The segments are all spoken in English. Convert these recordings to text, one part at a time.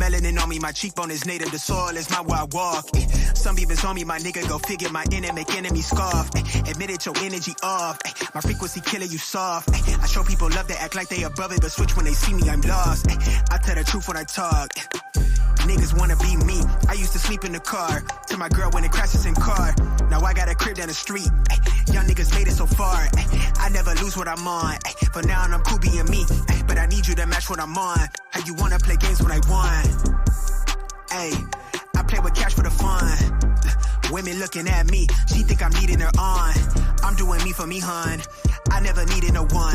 melanin on me, my cheekbone is native, the soil is my where I walk. Some beavers on me, my nigga, go figure, my enemy make enemies scoff. Admit it, your energy off. My frequency killer, you soft. I show people love, they act like they above it, but switch when they see me, I'm lost. I tell the truth when I talk. Niggas wanna be me. I used to sleep in the car till my girl when it crashes in car. Now I got a crib down the street. Young niggas made it so far. I never lose what I'm on. For now I'm cool being me. But I need you to match what I'm on. How you wanna play games when I won? Ay, I play with cash for the fun. Women looking at me, she think I'm needing her on. I'm doing me for me, hun. I never needed no one.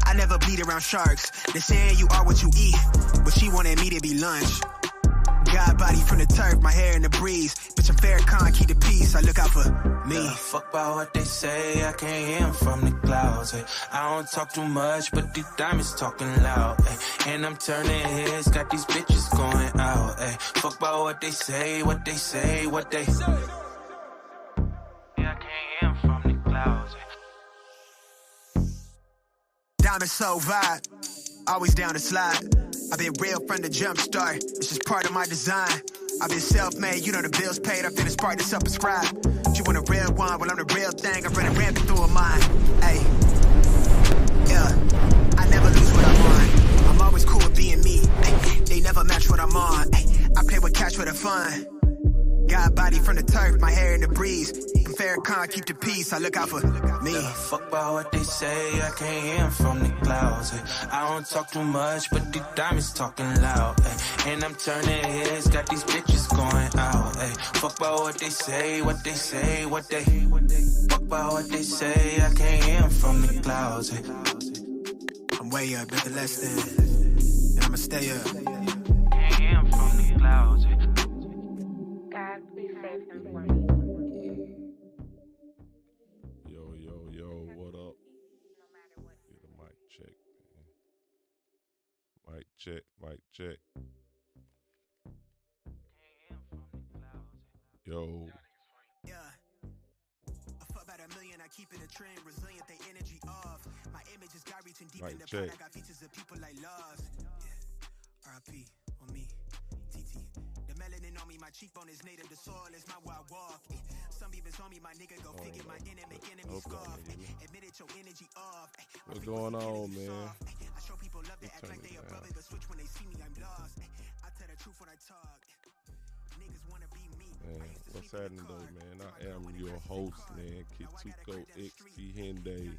I never bleed around sharks. They're saying you are what you eat, but she wanted me to be lunch. God body from the turf, my hair in the breeze. Bitch, I'm Farrakhan, keep the peace. I look out for me. Yeah, fuck about what they say, I can't hear 'em from the clouds. Hey. I don't talk too much, but these diamonds talking loud. Hey. And I'm turning heads, got these bitches going out. Hey. Fuck about what they say, what they say, what they say. Yeah, I can't hear 'em from the clouds. Hey. Diamond so vibe, always down to slide. I've been real from the jump start, it's just part of my design. I've been self-made, you know the bills paid, I finished part to self-prescribe. You want a real one, well I'm the real thing, I'm running rampant through a mind. Ayy, yeah, I never lose what I'm on. I'm always cool with being me, ay, they never match what I'm on. Ay, I play with cash for the fun. God body from the turf, my hair in the breeze. I'm Farrakhan, keep the peace, I look out for me. Yeah, fuck about what they say, I can't hear 'em from the clouds. Hey. I don't talk too much, but these diamonds talking loud. Hey. And I'm turning heads, got these bitches going out. Hey. Fuck about what they say, what they say, what they. Fuck about what they say, I can't hear 'em from the clouds. Hey. I'm way up, nothing less than, and I'ma stay up. Can't hear 'em from the clouds. Hey. God, please save them for me. Yo, what up? Get a mic check, man. Mic check. Yo. Yeah. I fuck about $1 million, I keep it a trend, resilient, they energy off. My image is God reaching deep in the front, I got features of people like lost. Yeah. R.I.P. on me. TT. The melanin on me, my cheekbone is native, the soil is my where I walk. Some beavers on me, my nigga, go figure, my enemy make enemies scoff. Admit it, your energy off. What's going on, man? I show people love, they act like they above it, but switch when they see me, I'm lost. I tell the truth when I talk. Niggas wanna be me. Man, what's happening though, man? I am your host, man, Kituko XT Hende.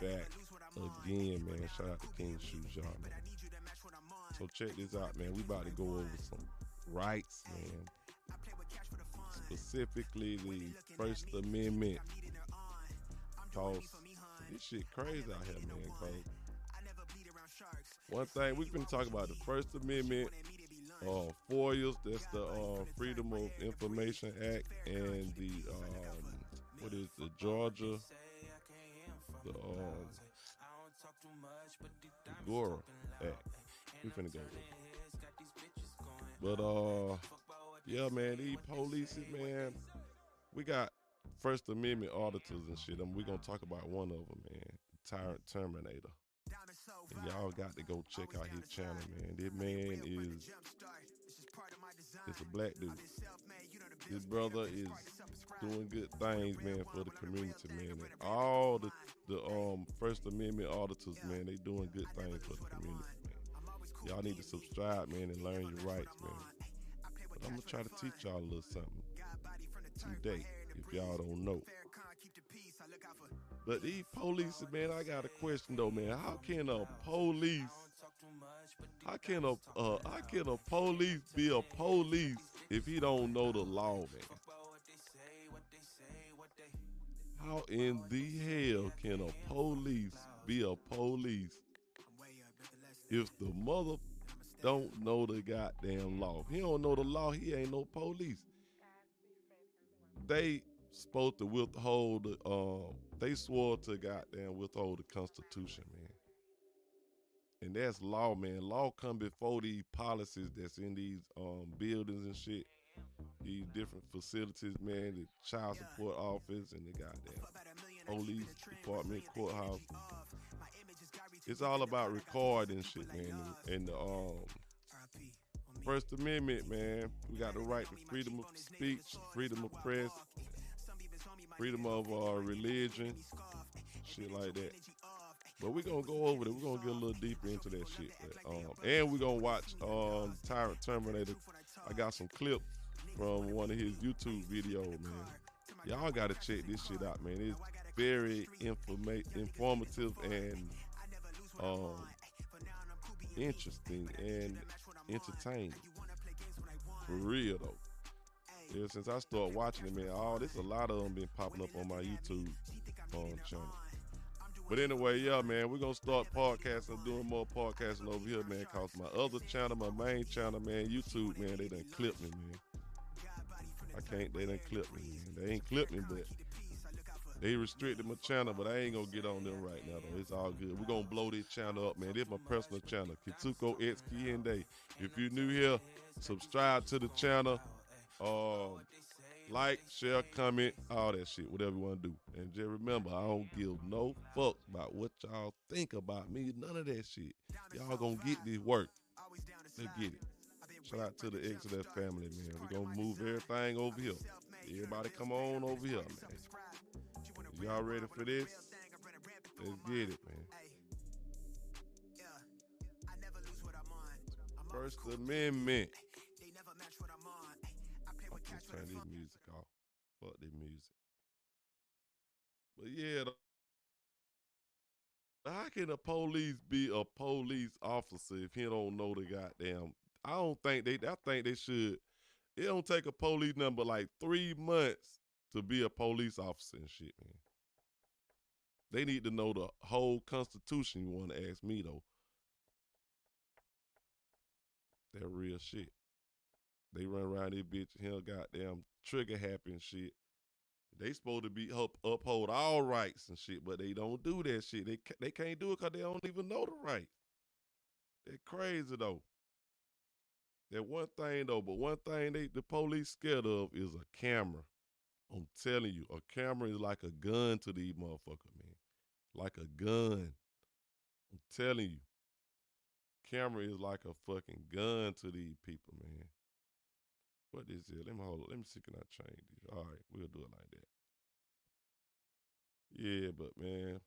Back again, man. Shout out to King Shoes, y'all, man. So check this out, man. We about to go over some rights, man. Specifically the First Amendment. Cause this shit crazy out here, man. Cause one thing we finna talk about the First Amendment, FOIA, that's the Freedom of Information Act, and the what is the Georgia, the G.O.R.A. Act. We finna go with it. But yeah, man, these police, man, we got First Amendment auditors and shit. We gonna talk about one of them, man, Tyrant Terminator. And y'all got to go check out his channel, man. This man is a black dude. This brother is doing good things, man, for the community, man. And all the First Amendment auditors, man, they doing good things for the community, man. Y'all need to subscribe, man, and learn your rights, man. But I'm gonna try to teach y'all a little something today, if y'all don't know. But these police, man, I got a question though, man. How can a police be a police if he don't know the law, man? How in the hell can a police be a police if the mother don't know the goddamn law? If he don't know the law, he ain't no police. They supposed to withhold they swore to goddamn withhold the Constitution, man. And that's law, man. Law come before these policies that's in these buildings and shit. These different facilities, man. The child support office and the goddamn police department, courthouse. It's all about recording shit, man. And First Amendment, man. We got the right to freedom of speech, freedom of press, freedom of religion, shit like that. But we're going to go over there. We're going to get a little deeper into that shit. And we're going to watch Tyrant Terminator. I got some clips from one of his YouTube videos, man. Y'all got to check this shit out, man. It's very informative and interesting and entertaining. For real, though. Ever since I started watching it, man, there's a lot of them been popping up on my YouTube channel. But anyway, yeah, man, we're going to start podcasting, doing more podcasting over here, man, because my other channel, my main channel, man, YouTube, man, they done clipped me, man. They done clipped me, man. They ain't clipped me, but they restricted my channel, but I ain't going to get on them right now, though. It's all good. We're going to blow this channel up, man. This is my personal channel, Kitsuko X Kiende. If you're new here, subscribe to the channel. Like, share, comment, all that shit, whatever you want to do. And just remember, I don't give no fucks about what y'all think about me. None of that shit. Y'all gonna get this work. Let's get it. Shout out to the Exodus family, man. We gonna move everything over here. Everybody come on over here, man. Y'all ready for this? Let's get it, man. First Amendment. Just turn this music off. Fuck this music. But yeah, how can a police be a police officer if he don't know the goddamn? I think they should. It don't take a police number like 3 months to be a police officer and shit, man. They need to know the whole Constitution. You want to ask me though? That real shit. They run around this bitch here, goddamn trigger happy and shit. They supposed to be uphold all rights and shit, but they don't do that shit. They can't do it because they don't even know the rights. They're crazy though. That one thing though, but one thing the police scared of is a camera. I'm telling you, a camera is like a gun to these motherfuckers, man. Like a gun. I'm telling you. Camera is like a fucking gun to these people, man. What is it? Let me see, can I change this? All right, we'll do it like that. Yeah, but man,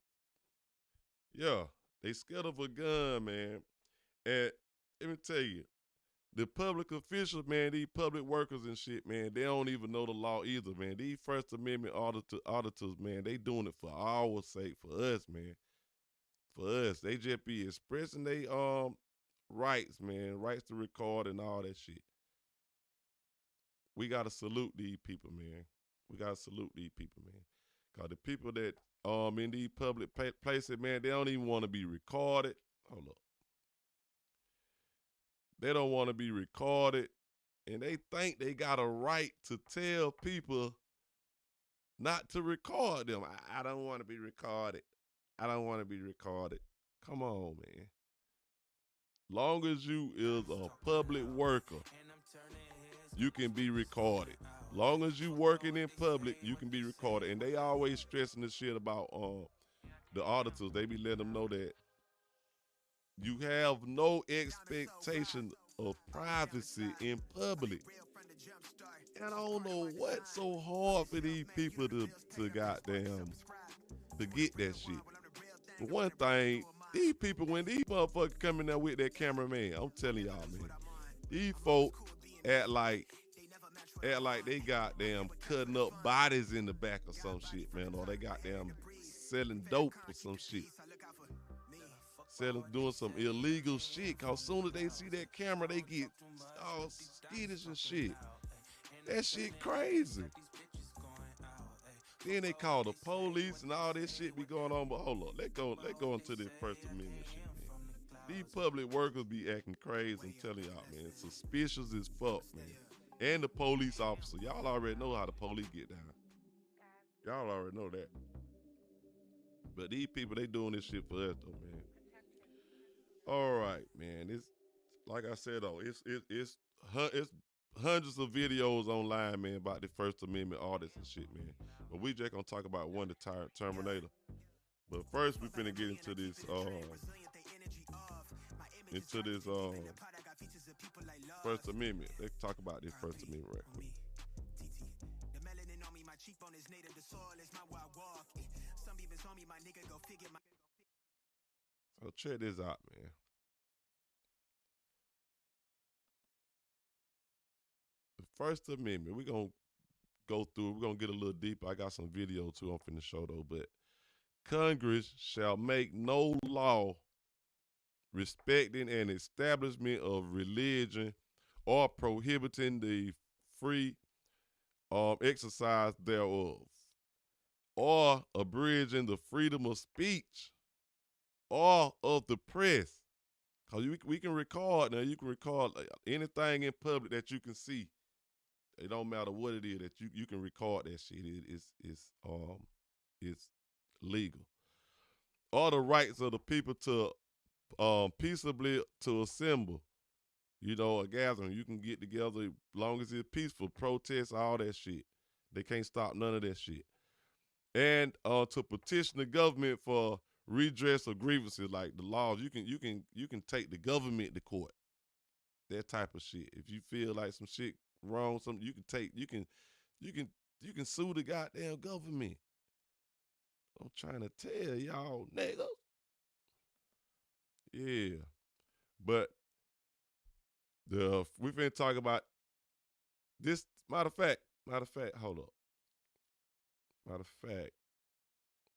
yeah, they scared of a gun, man. And let me tell you, the public officials, man, these public workers and shit, man, they don't even know the law either, man. These First Amendment auditors, man, they doing it for our sake, for us, man. For us, they just be expressing their rights, man, rights to record and all that shit. We gotta salute these people, man. We gotta salute these people, man. Cause the people that in these public places, man, they don't even want to be recorded. Hold up. They don't want to be recorded, and they think they got a right to tell people not to record them. I don't want to be recorded. I don't want to be recorded. Come on, man. Long as you is a public worker, you can be recorded. Long as you working in public, you can be recorded. And they always stressing this shit about the auditors. They be letting them know that you have no expectation of privacy in public. And I don't know what's so hard for these people to goddamn to get that shit. For one thing, these people, when these motherfuckers come in there with that cameraman, I'm telling y'all, man, these folk act like they goddamn cutting up bodies in the back or some shit, man, or they goddamn selling dope or some shit. Doing some illegal shit, cause soon as they see that camera, they get all skittish and shit. That shit crazy. Then they call the police and all this shit be going on. But hold up, let's go into this First Amendment shit, man. These public workers be acting crazy. I'm telling y'all, man. Suspicious as fuck, man. And the police officer. Y'all already know how the police get down. Y'all already know that. But these people, they doing this shit for us, though, man. All right, man. It's like I said, though. It's hundreds of videos online, man, about the First Amendment audits and shit, man. But we just gonna talk about one, the Tyrant Terminator. But first, we finna get into this First Amendment. Let's talk about this First Amendment right quick. The melanin on me, my cheekbone is native to soil, is my where I walk. Some even saw me, my nigga, go figure my. So check this out, man. The First Amendment, we're going to go through, we're going to get a little deeper. I got some video too I'm finna show though, but Congress shall make no law respecting an establishment of religion or prohibiting the free exercise thereof, or abridging the freedom of speech or of the press. Cause we can record now. You can record anything in public that you can see. It don't matter what it is that you can record that shit. It's legal. Or the rights of the people to peaceably to assemble. You know, a gathering. You can get together as long as it's peaceful, protest, all that shit. They can't stop none of that shit. And to petition the government for redress of grievances, like the laws. You can take the government to court. That type of shit. If you feel like some shit wrong, something you can sue the goddamn government. I'm trying to tell y'all, nigga. Yeah. But we finna talk about this. Matter of fact, hold up. Matter of fact,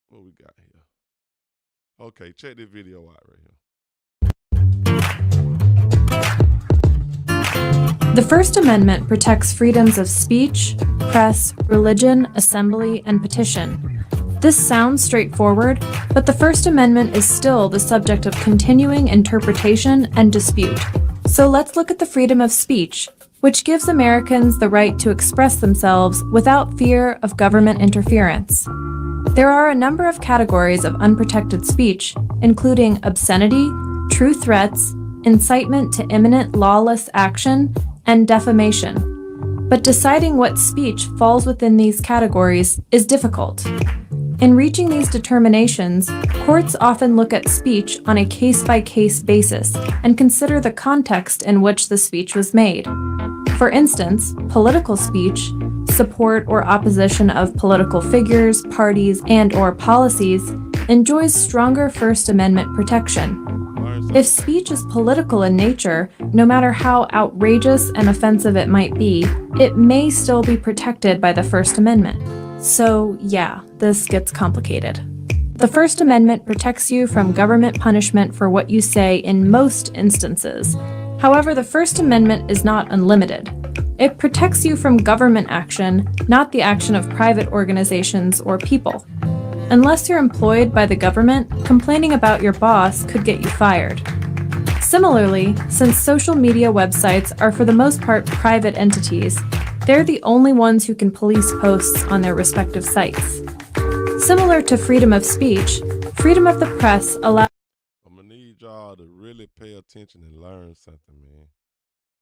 what we got here? Okay, check this video out right here. The First Amendment protects freedoms of speech, press, religion, assembly, and petition. This sounds straightforward, but the First Amendment is still the subject of continuing interpretation and dispute. So let's look at the freedom of speech, which gives Americans the right to express themselves without fear of government interference. There are a number of categories of unprotected speech, including obscenity, true threats, incitement to imminent lawless action, and defamation. But deciding what speech falls within these categories is difficult. In reaching these determinations, courts often look at speech on a case-by-case basis and consider the context in which the speech was made. For instance, political speech, support or opposition of political figures, parties, and/or policies, enjoys stronger First Amendment protection. If speech is political in nature, no matter how outrageous and offensive it might be, it may still be protected by the First Amendment. So, yeah, this gets complicated. The First Amendment protects you from government punishment for what you say in most instances. However, the First Amendment is not unlimited. It protects you from government action, not the action of private organizations or people. Unless you're employed by the government, complaining about your boss could get you fired. Similarly, since social media websites are for the most part private entities, they're the only ones who can police posts on their respective sites. Similar to freedom of speech, freedom of the press allows. I'm gonna need y'all to really pay attention and learn something, man.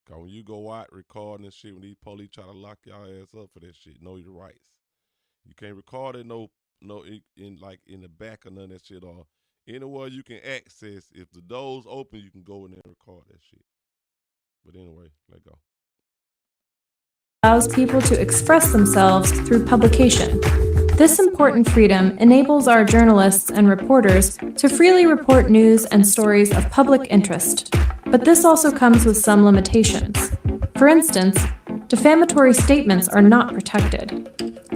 Cause when you go out recording and shit, when these police try to lock y'all ass up for that shit, know your rights. You can't record it no in the back or none of that shit, or anywhere you can access. If the door's open, you can go in there and record that shit. But anyway, let go. Allows people to express themselves through publication. This important freedom enables our journalists and reporters to freely report news and stories of public interest. But this also comes with some limitations. For instance, defamatory statements are not protected.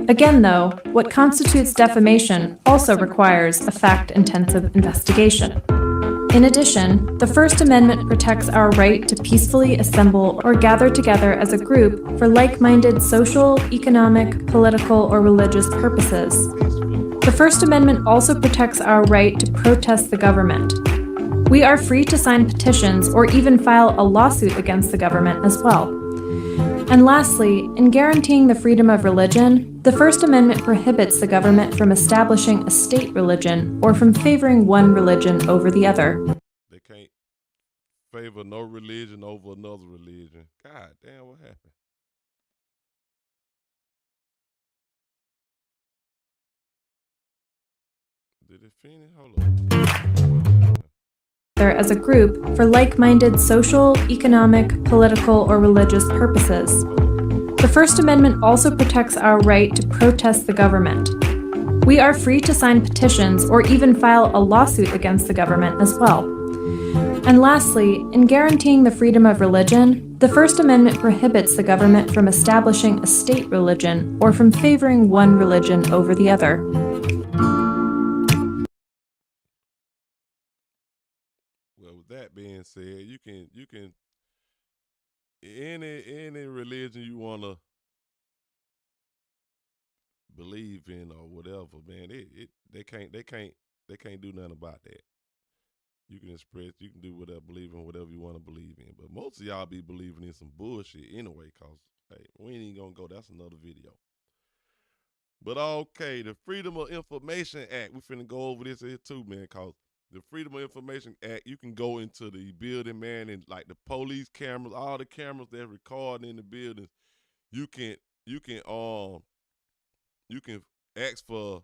Again, though, what constitutes defamation also requires a fact-intensive investigation. In addition, the First Amendment protects our right to peacefully assemble or gather together as a group for like-minded social, economic, political, or religious purposes. The First Amendment also protects our right to protest the government. We are free to sign petitions or even file a lawsuit against the government as well. And lastly, in guaranteeing the freedom of religion, the First Amendment prohibits the government from establishing a state religion or from favoring one religion over the other. They can't favor no religion over another religion. God damn, what happened? Did it finish? Hold on. as a group for like-minded social, economic, political, or religious purposes. The First Amendment also protects our right to protest the government. We are free to sign petitions or even file a lawsuit against the government as well. And lastly, in guaranteeing the freedom of religion, the First Amendment prohibits the government from establishing a state religion or from favoring one religion over the other. Well, with that being said, you can any religion you wanna believe in or whatever, man. They can't do nothing about that. You can express, you can do whatever, believe in whatever you want to believe in. But most of y'all be believing in some bullshit anyway, cause hey, we ain't even gonna go. That's another video. But okay, the Freedom of Information Act. We finna go over this here too, man, cause the Freedom of Information Act, you can go into the building, man, and like the police cameras, all the cameras that record in the buildings, you can ask for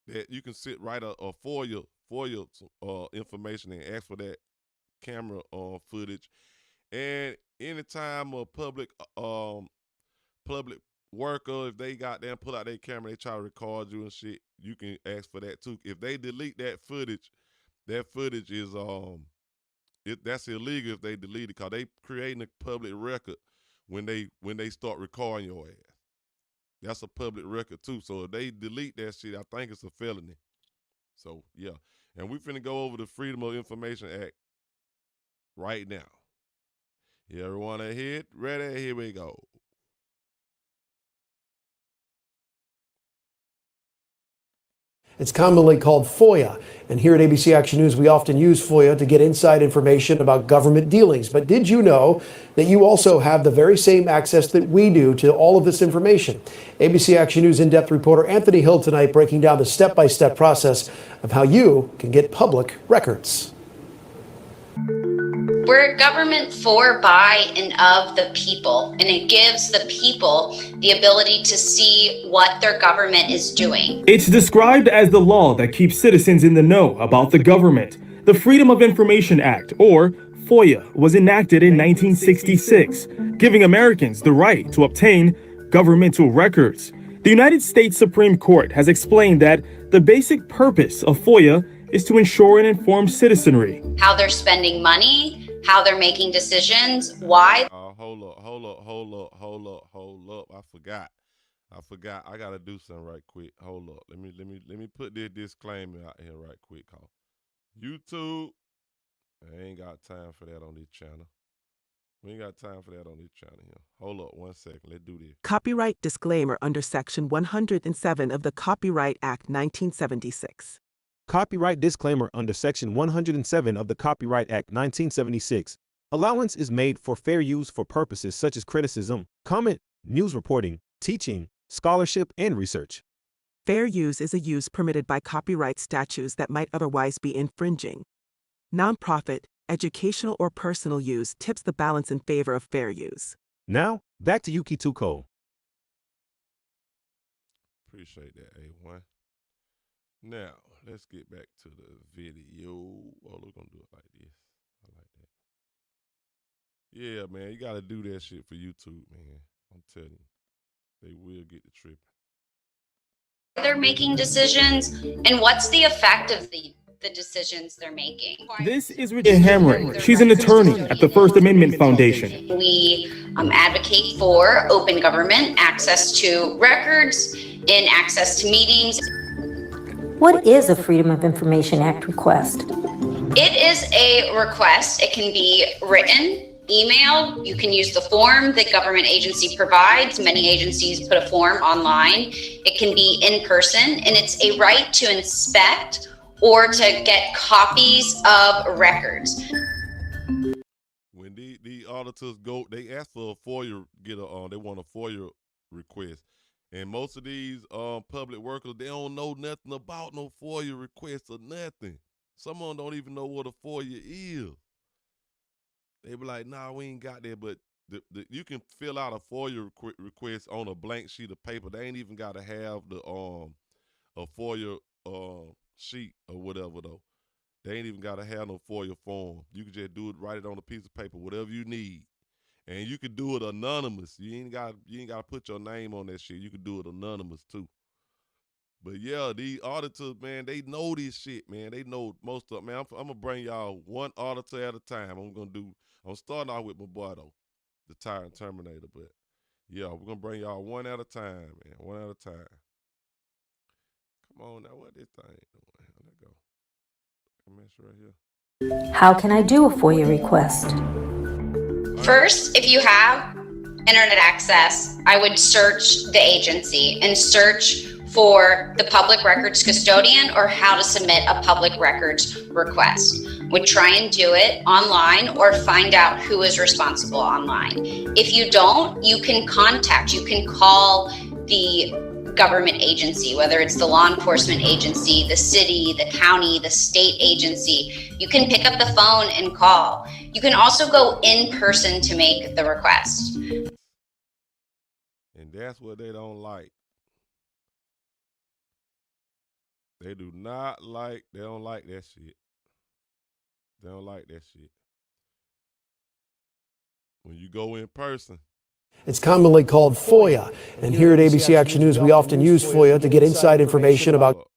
that. You can write a FOIA information and ask for that camera footage. And anytime a public worker, if they got them pull out their camera, they try to record you and shit, you can ask for that too. If they delete that footage is that's illegal if they delete it, because they creating a public record when they start recording your ass. That's a public record too. So if they delete that shit, I think it's a felony. So yeah. And we finna go over the Freedom of Information Act right now. Everyone ahead? Ready? Here we go. It's commonly called FOIA, and here at ABC Action News, we often use FOIA to get inside information about government dealings. But did you know that you also have the very same access that we do to all of this information? ABC Action News in-depth reporter Anthony Hill tonight breaking down the step-by-step process of how you can get public records. We're a government for, by, and of the people, and it gives the people the ability to see what their government is doing. It's described as the law that keeps citizens in the know about the government. The Freedom of Information Act, or FOIA, was enacted in 1966, giving Americans the right to obtain governmental records. The United States Supreme Court has explained that the basic purpose of FOIA is to ensure an informed citizenry. How they're spending money, how they're making decisions, why. Hold up. I forgot. I gotta do something right quick. Hold up. Let me put this disclaimer out here right quick. YouTube, I ain't got time for that on this channel. We ain't got time for that on this channel here. Hold up 1 second. Let's do this. Copyright disclaimer under Section 107 of the Copyright Act 1976. Copyright disclaimer under Section 107 of the Copyright Act 1976. Allowance is made for fair use for purposes such as criticism, comment, news reporting, teaching, scholarship, and research. Fair use is a use permitted by copyright statutes that might otherwise be infringing. Nonprofit, educational, or personal use tips the balance in favor of fair use. Now, back to Yuki Tuko. Appreciate that, A1. Now, let's get back to the video. Oh, we're gonna do it like this. I like that. Yeah, man, you gotta do that shit for YouTube, man. I'm telling you, they will get the tripping. They're making decisions, and what's the effect of the decisions they're making. This is Regina Hamrick. She's an attorney at the First Amendment Foundation. We advocate for open government, access to records, and access to meetings. What is a Freedom of Information Act request? It is a request. It can be written, emailed. You can use the form the government agency provides. Many agencies put a form online. It can be in person, and it's a right to inspect or to get copies of records. When the auditors go, they ask for a FOIA, they want a FOIA request. And most of these public workers, they don't know nothing about no FOIA requests or nothing. Some of them don't even know what a FOIA is. They be like, nah, we ain't got that. But you can fill out a FOIA request on a blank sheet of paper. They ain't even got to have the a FOIA sheet or whatever though. They ain't even got to have no FOIA form. You can just do it, write it on a piece of paper, whatever you need. And you can do it anonymous. You ain't got to put your name on that shit. You can do it anonymous too. But yeah, these auditors, man, they know this shit, man. They know most of it, man. I'm gonna bring y'all one auditor at a time. I'm starting out with my boy though, the Tyrant Terminator. But yeah, we're gonna bring y'all one at a time, man. One at a time. Come on now, what this thing doing? Let go. I mess right here. How can I do a FOIA request? First, if you have internet access, I would search the agency and search for the public records custodian or how to submit a public records request. Would try and do it online or find out who is responsible online. If you don't, you can call the government agency, whether it's the law enforcement agency, the city, the county, the state agency. You can pick up the phone and call. You can also go in person to make the request. And that's what they don't like. They do not like, they don't like that shit. They don't like that shit. When you go in person. It's commonly called FOIA. And here at ABC Action News, we often use FOIA to get inside information about.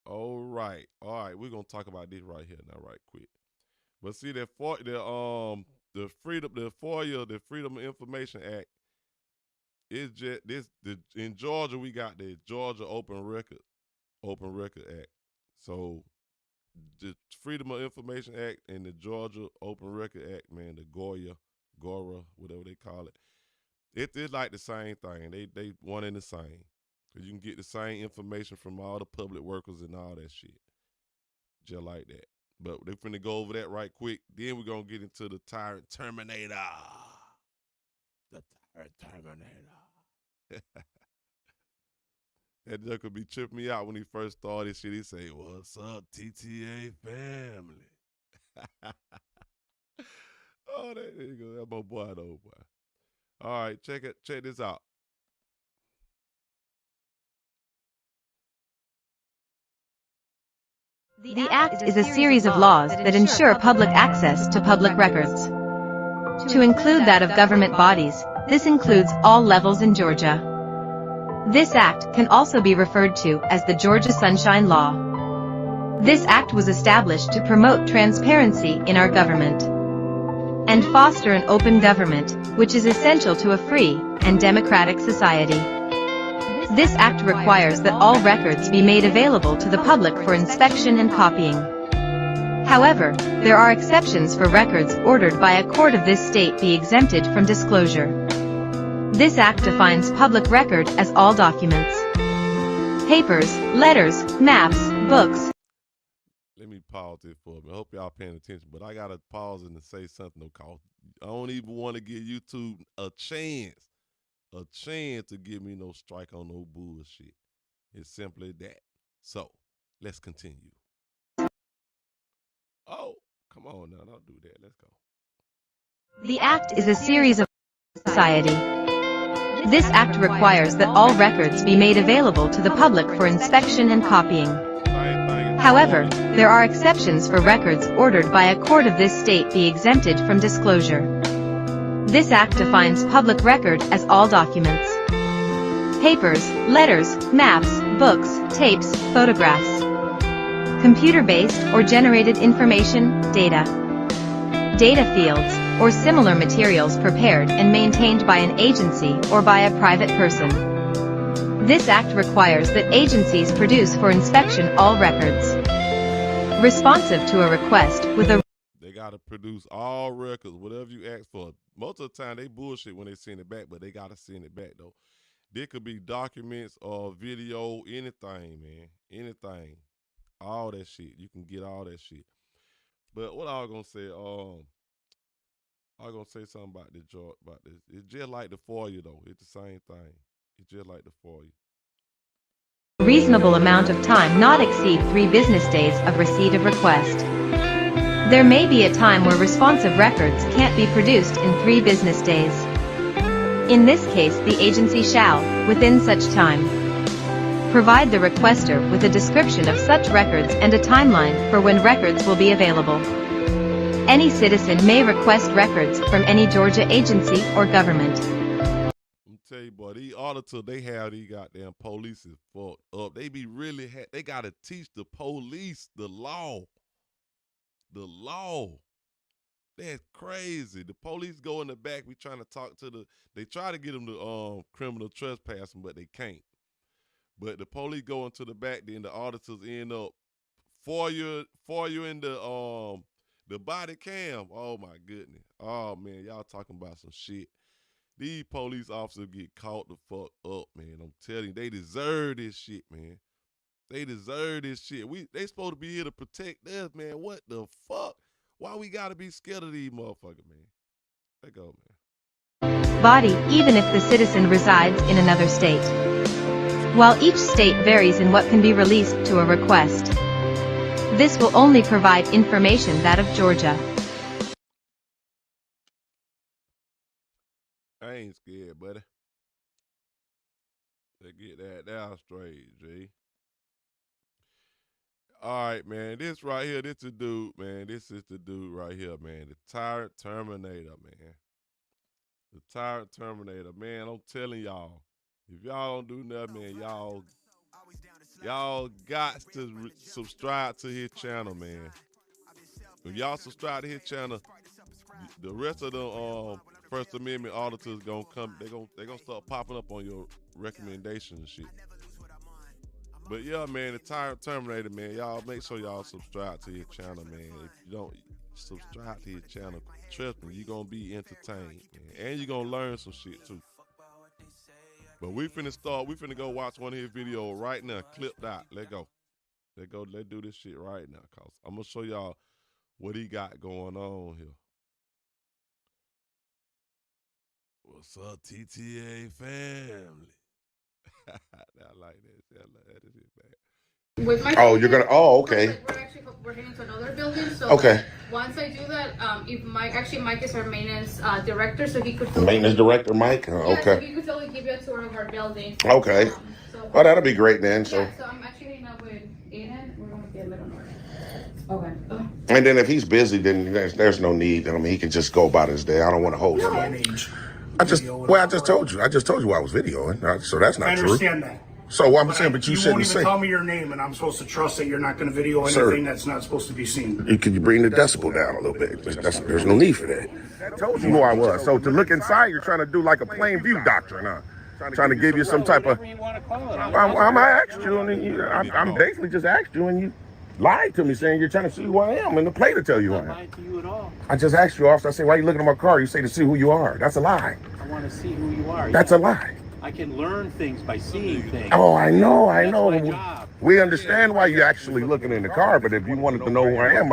All right. We're going to talk about this right here now, right quick. But see, the FOIA, the Freedom of Information Act, it's just in Georgia, we got the Georgia Open Record Act. So the Freedom of Information Act and the Georgia Open Record Act, man, the G.O.R.A, whatever they call it, it's like the same thing. They one and the same. You can get the same information from all the public workers and all that shit, just like that. But they're finna go over that right quick. Then we're gonna get into the Tyrant Terminator. The Tyrant Terminator. That dude could be tripping me out when he first started shit. He say, "What's up, TTA family?" Oh, that nigga, that's my boy, though, boy. All right, check this out. The Act is a series of laws that ensure public access to public records. To include that of government bodies, this includes all levels in Georgia. This Act can also be referred to as the Georgia Sunshine Law. This Act was established to promote transparency in our government and foster an open government, which is essential to a free and democratic society. This Act requires that all records be made available to the public for inspection and copying. However, there are exceptions for records ordered by a court of this state be exempted from disclosure. This Act defines public record as all documents, papers, letters, maps, books. Let me pause it for a minute. I hope y'all paying attention, but I gotta pause and say something, cause I don't even want to give YouTube a chance to give me no strike on no bullshit. It's simply that. So let's continue. Oh, come on now, don't do that. Let's go. The Act is a series of society. This Act requires that all records be made available to the public for inspection and copying. However, there are exceptions for records ordered by a court of this state be exempted from disclosure. This Act defines public record as all documents, papers, letters, maps, books, tapes, photographs, computer-based or generated information, data fields, or similar materials prepared and maintained by an agency or by a private person. This Act requires that agencies produce for inspection all records responsive to a request with a. They got to produce all records, whatever you ask for. Most of the time, they bullshit when they send it back, but they got to send it back, though. There could be documents or video, anything, man. Anything. All that shit. You can get all that shit. But what I was going to say, I was going to say something about this. It's just like the FOIA, though. It's the same thing. It's just like the FOIA. Reasonable amount of time not exceed 3 business days of receipt of request. There may be a time where responsive records can't be produced in 3 business days. In this case, the agency shall, within such time, Provide the requester with a description of such records and a timeline for when records will be available. Any citizen may request records from any Georgia agency or government. I'm tell you, boy, these auditors, they have these goddamn police is fucked up. They be really, they got to teach the police the law. The law. That's crazy. The police go in the back. We trying to talk to they try to get them to criminal trespassing, but they can't. But the police go into the back, then the auditors end up for you in the body cam. Oh my goodness. Oh man, y'all talking about some shit. These police officers get caught the fuck up, man. I'm telling you, they deserve this shit, man. They deserve this shit. They supposed to be here to protect us, man. What the fuck? Why we gotta be scared of these motherfuckers, man? Let go, man. Body, even if the citizen resides in another state. While each state varies in what can be released to a request, this will only provide information that of Georgia. I ain't scared, buddy. Let's get that down straight, G. All right, man. This right here, this the dude, man. This is the dude right here, man. The Tyrant Terminator, man. The Tyrant Terminator, man. I'm telling y'all, if y'all don't do nothing, man, y'all got to subscribe to his channel, man. If y'all subscribe to his channel, the rest of the First Amendment auditors gonna come. They gonna start popping up on your recommendations and shit. But yeah, man, the Tyrant Terminator, man, y'all make sure y'all subscribe to his channel, man. If you don't subscribe to his channel, trust me, you're gonna be entertained, man. And you're gonna learn some shit too. But we finna go watch one of his videos right now, clipped out. Let's do this shit right now, cause I'm gonna show y'all what he got going on here. What's up, TTA family? I like that shit. I like that shit, man. With my you're gonna. Oh, okay. We're heading to another building, so okay. Once I do that, if Mike is our maintenance director, so he could maintenance director, Mike. Okay. So he could totally give you a tour of our building. Okay. Well, that'll be great then. So. Yeah, so I'm actually hanging out with Aiden. We're gonna get a little more. Okay. And then if he's busy, then there's no need. I mean, he can just go about his day. I don't want to hold him. I just told you. I just told you I was videoing. So that's not true. I understand that. So I'm saying, but you shouldn't won't even say. Tell me your name, and I'm supposed to trust that you're not going to video anything that's not supposed to be seen. Could you bring the decibel down a little bit? There's no need for that. I told you who I was. So to look inside, you're trying to do like a plain view doctrine, huh? Trying to give you some type of. I asked you, and I'm basically just asked you, and you lied to me, saying you're trying to see who I am, and the play to tell you who I am. I lied to you at all. I just asked you, officer. I say, why are you looking at my car? You say to see who you are. That's a lie. I want to see who you are. That's a lie. I can learn things by seeing things. Oh, I know. That's my job. We understand why you're actually looking in the car, but if you wanted to know who I am,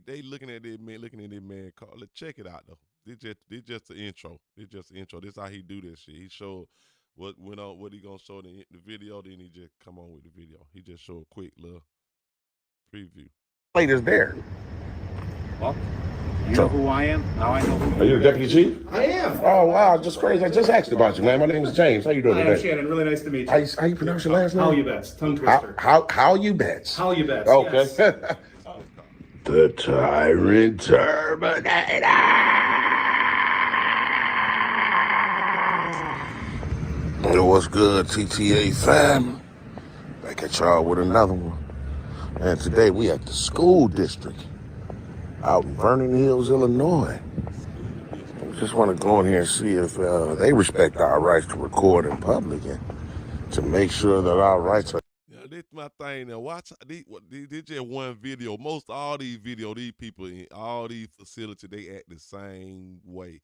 They looking at this man car. Let's check it out though. This just the intro. This just the intro. This how he do this shit. He showed what went on, what he gonna show in the video, then he just come on with the video. He just showed a quick little preview. Plate is there. Well, you know who I am? Now I know who you are. Are you the deputy chief? I am. Oh, wow, just crazy. I just asked about you, man. My name is James. How you doing today? I'm Shannon. Really nice to meet you. How you pronounce your last name? How you bets. Tongue twister. How you bets? How you bets. Okay. Yes. The Tyrant Terminator. What's good, TTA fam? Back at y'all with another one. And today we at the school district out in Vernon Hills, Illinois. We just want to go in here and see if they respect our rights to record in public and to make sure that our rights are. Yeah, this my thing now. Watch this just one video. Most all these videos, these people in all these facilities, they act the same way.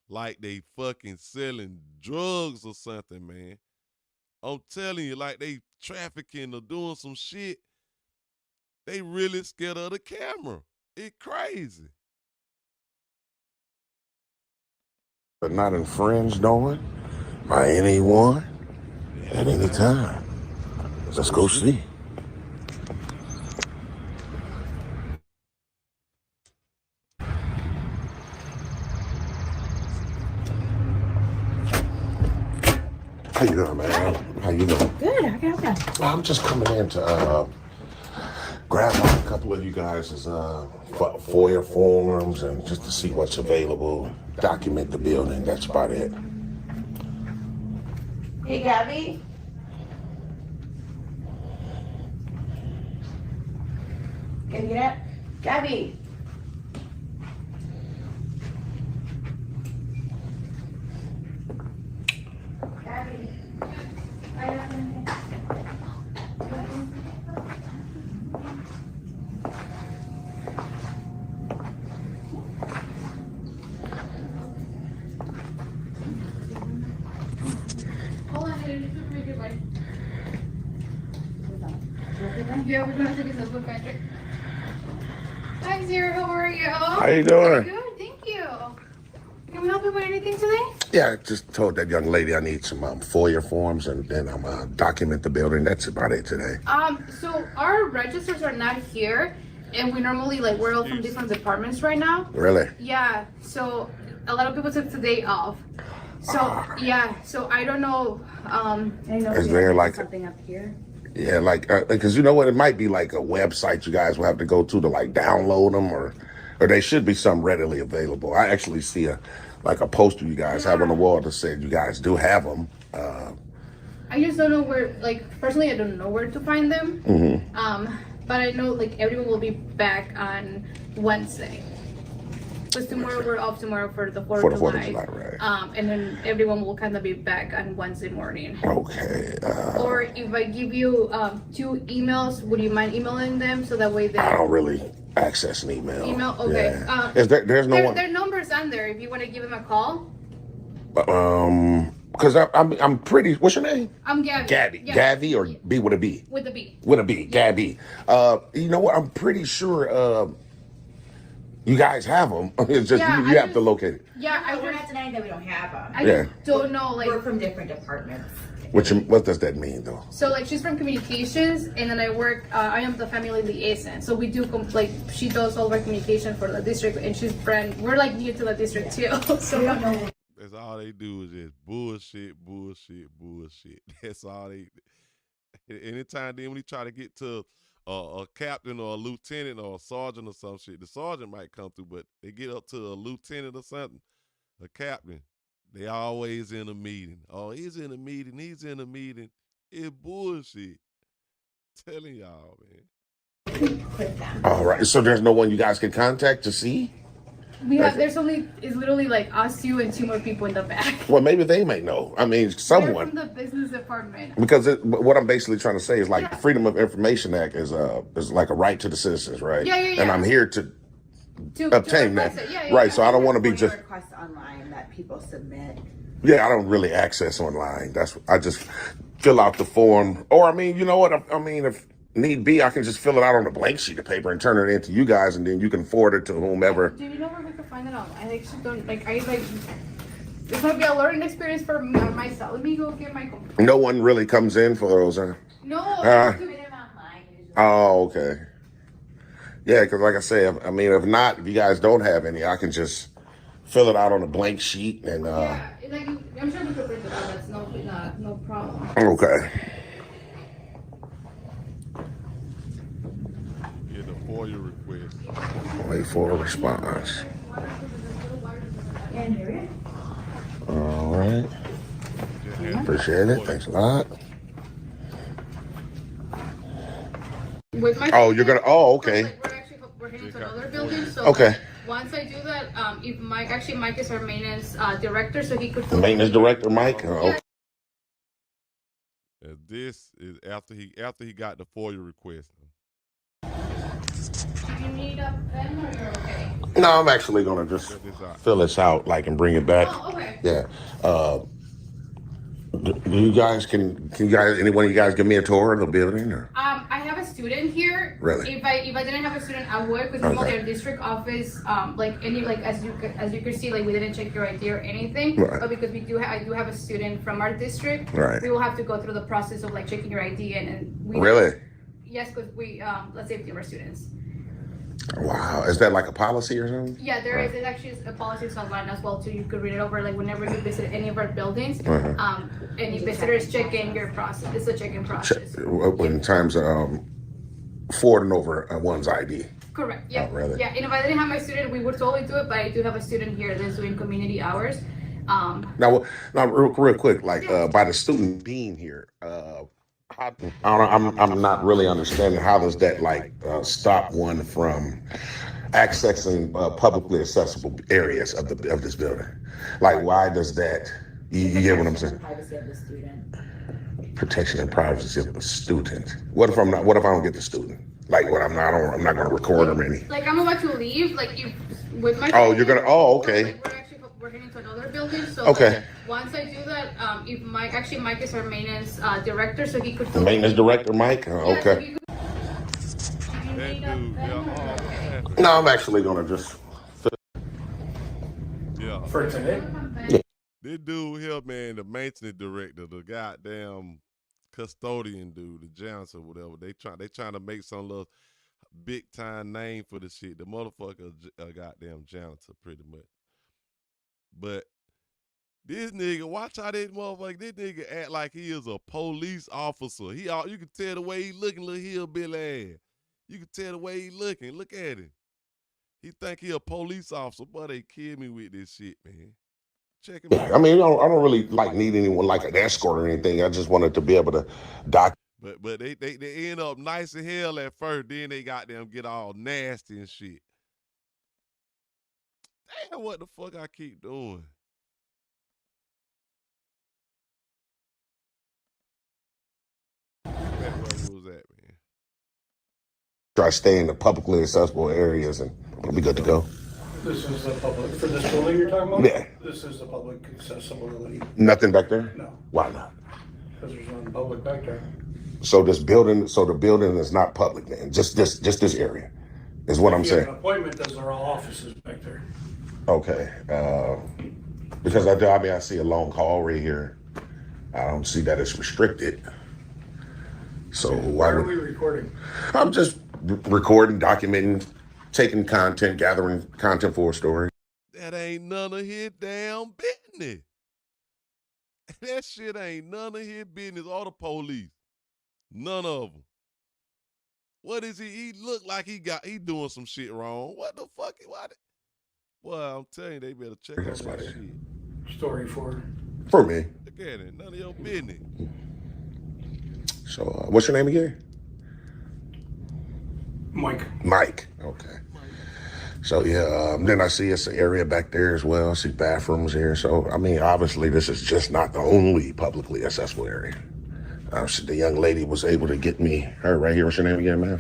Like they fucking selling drugs or something, man. I'm telling you, like they trafficking or doing some shit. They really scared of the camera. It's crazy. But not infringed on by anyone at any time. Let's go see. you doing, man? How you doing? Good. How can I help you? I'm just coming in to grab a couple of you guys' FOIA forms and just to see what's available, document the building. That's about it. Hey, Gabby. Can you get it? Gabby. Gabby. Yeah, we're gonna take a sip of Patrick. Hi, Zero. How are you? How you doing? Good, thank you. Can we help you with anything today? Yeah, I just told that young lady I need some FOIA forms and then I'm document the building. That's about it today. So our registers are not here, and we normally we're all from different departments right now. Really? Yeah. So a lot of people took today off. So yeah. So I don't know. Is there like something up here? Yeah, because you know what, it might be like a website you guys will have to go to download them, or they should be some readily available. I actually see a poster you guys have on the wall that said you guys do have them. I just don't know where. Personally, I don't know where to find them. Mm-hmm. But I know everyone will be back on Wednesday. Because tomorrow we're off tomorrow for the 4th of July. Right. And then everyone will kind of be back on Wednesday morning. Okay. Or if I give you 2 emails, would you mind emailing them so that way they... I don't really access an email. Email? Okay. Yeah. There's no one... Their number's on there if you want to give them a call. Because I'm pretty... What's your name? I'm Gabby. Gabby. Yeah. Gabby or B with a B? With a B. With a B. Gabby. You know what? I'm pretty sure... you guys have them. It's just you have to locate it. Yeah, we're not denying that we don't have them. I just don't know. We're from different departments. What does that mean, though? So she's from communications, and then I work. I am the family liaison. So we do she does all of our communication for the district, and she's brand. We're new to the district too. So we don't know. That's all they do is just bullshit. That's all they. Anytime then when you try to get to a captain or a lieutenant or a sergeant or some shit, the sergeant might come through, but they get up to a lieutenant or something, a captain, they always in a meeting. Oh, he's in a meeting. It's bullshit. Telling y'all, man. All right. So there's no one you guys can contact to see? It's literally us, you, and 2 more people in the back. Well, maybe they may know. I mean, someone. They're from the business department. Because what I'm basically trying to say is the Freedom of Information Act is like a right to the citizens, right? Yeah. And I'm here to obtain that. Right. So I don't want to be just requests online that people submit. Yeah, I don't really access online. I just fill out the form. Or I mean, you know what? I mean, if need be, I can just fill it out on a blank sheet of paper and turn it into you guys, and then you can forward it to whomever. Do you know where we can find it online? I actually don't it's gonna be a learning experience for myself. Let me go get my computer. No one really comes in for those, huh? No. Oh, okay. Yeah, because like I say, I mean, if you guys don't have any, I can just fill it out on a blank sheet and. Yeah, I'm sure we could print it out. That's no problem. Okay. Get the FOIA request. Wait for a response. All right. Appreciate it. Thanks a lot. You're gonna. Oh, okay. We're heading to another building. So okay. Once I do that, if Mike is our maintenance director, so he could. Maintenance director, Mike. Okay. This is after he got the FOIA request. Do you need a pen or you're okay? No, I'm actually gonna just fill this out, and bring it back. Oh, okay. Yeah. Do you guys can you guys any one of you guys give me a tour of the building or? I have a student here. Really? If I didn't have a student, I would, because normally our district office, as you could see, we didn't check your ID or anything. Right. But because I do have a student from our district. Right. We will have to go through the process of checking your ID and we. Really? Yes, because we let's say if you were students. Wow, is that like a policy or something? Yeah, there is. It actually is a policy online as well too. You could read it over like whenever you visit any of our buildings. Any visitors check in your process. It's a check-in process. In terms of forwarding over one's ID. Correct. Yeah. Oh, really? Yeah. And if I didn't have my student, we would totally do it. But I do have a student here that's doing community hours. Now, real quick, like by the student being here, I'm not really understanding how does that like stop one from accessing publicly accessible areas of this building? Like, why does that? You get what I'm saying? Privacy of the student. Protection and privacy of the student. What if I'm not? What if I don't get the student? Like, what I'm not going to record them any. Like, I'm about to leave. Like, you with my. Oh, you're gonna. Oh, okay. Like, we're heading to another building. So okay. Once I do that, if Mike is our maintenance director, so he could. Maintenance director, Mike. Okay. No, I'm actually gonna just. Yeah. For today. Yeah. This dude here, man, the maintenance director, the goddamn custodian dude, the janitor, whatever. They trying to make some little big time name for the shit. The motherfucker, a goddamn janitor, pretty much. But this nigga, watch how this nigga act like he is a police officer. You can tell the way he looking, little hillbilly ass. You can tell the way he looking. Look at him. He think he a police officer, but they kill me with this shit, man. Check him out. I mean, I don't really like need anyone like an escort or anything. I just wanted to be able to doc. But they end up nice as hell at first. Then they got them get all nasty and shit. Damn, what the fuck I keep doing? Where you was at, man? Try to stay in the publicly accessible areas and we'll be good to go. This is the public, for this building you're talking about? Yeah. This is the public accessibility. Nothing back there? No. Why not? Because there's nothing public back there. So the building is not public then, just this area is what I'm saying. An appointment, those are all offices back there. Okay, because I see a long hallway here. I don't see that it's restricted. So why are we recording? I'm just recording, documenting, taking content, gathering content for a story. That ain't none of his damn business. That shit ain't none of his business or the police. None of them. What is he? He look like he doing some shit wrong. What the fuck? Well, I'm telling you, they better check on that shit. Story for me. Look at it. None of your business. So, what's your name again? Mike. Okay. So, yeah, then I see it's an area back there as well. I see bathrooms here. So, I mean, obviously, this is just not the only publicly accessible area. The young lady was able to get me, her right here. What's your name again, ma'am?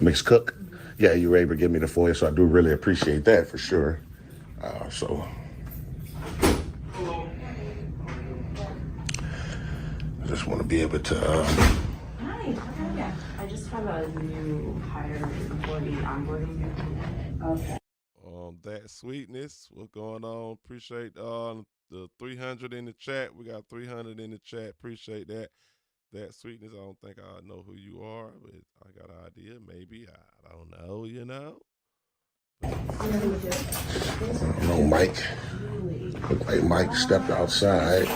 Miss Cook. Yeah, you were able to give me the FOIA, so I do really appreciate that for sure. So I just want to be able to. Hi, I just have a new hire for the onboarding. Okay. That sweetness, what's going on? Appreciate the 300 in the chat. We got 300 in the chat. Appreciate that. That sweetness, I don't think I know who you are, but I got an idea. Maybe, I don't know, you know? No, Mike. Looked like Mike stepped outside.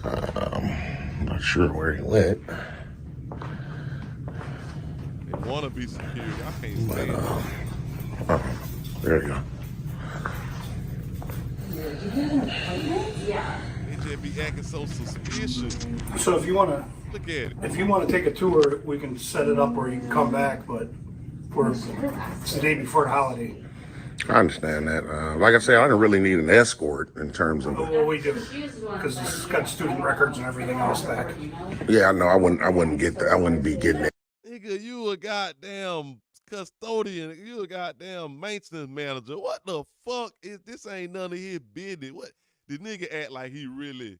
I'm not sure where he went. They want to be security. I can't stand it. There you go. Yeah. They just be acting so suspicious. So if you want to look at it, if you want to take a tour, we can set it up where you can come back. But it's the day before the holiday. I understand that. Like I said, I don't really need an escort in terms of. Well, we do because it's got student records and everything else back. Yeah, I know. I wouldn't get that. I wouldn't be getting it. Nigga, you a goddamn custodian. You a goddamn maintenance manager. What the fuck is this? Ain't none of his business. What the nigga act like he really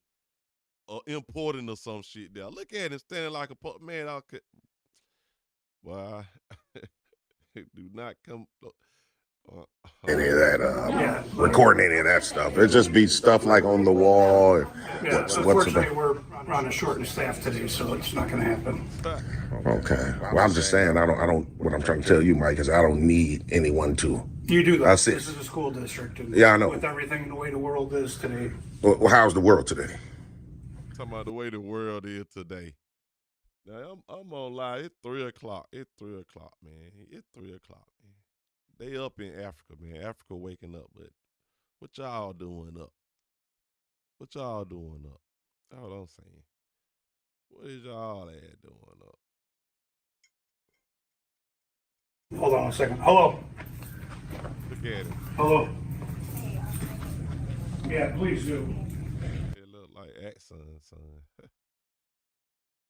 important or some shit there? Look at him standing like a man. Why? Do not come. Any of that, recording any of that stuff. It just be stuff like on the wall. Yeah, unfortunately, we're we're on a shortened staff today, so it's not going to happen. Okay. Well, I'm just saying, I don't. What I'm trying to tell you, Mike, is I don't need anyone to. You do that. That's it. This is a school district. And yeah, I know. With everything the way the world is today. Well, how's the world today? Talking about the way the world is today. Now, I'm gonna lie. It's 3 o'clock. It's 3 o'clock, man. It's 3 o'clock, man. They up in Africa, man. Africa waking up, but what y'all doing up? What y'all doing up? That's what I'm saying. What is y'all at doing up? Hold on a second. Hello. Look at it. Hello. Yeah, please do. It look like Axon, son.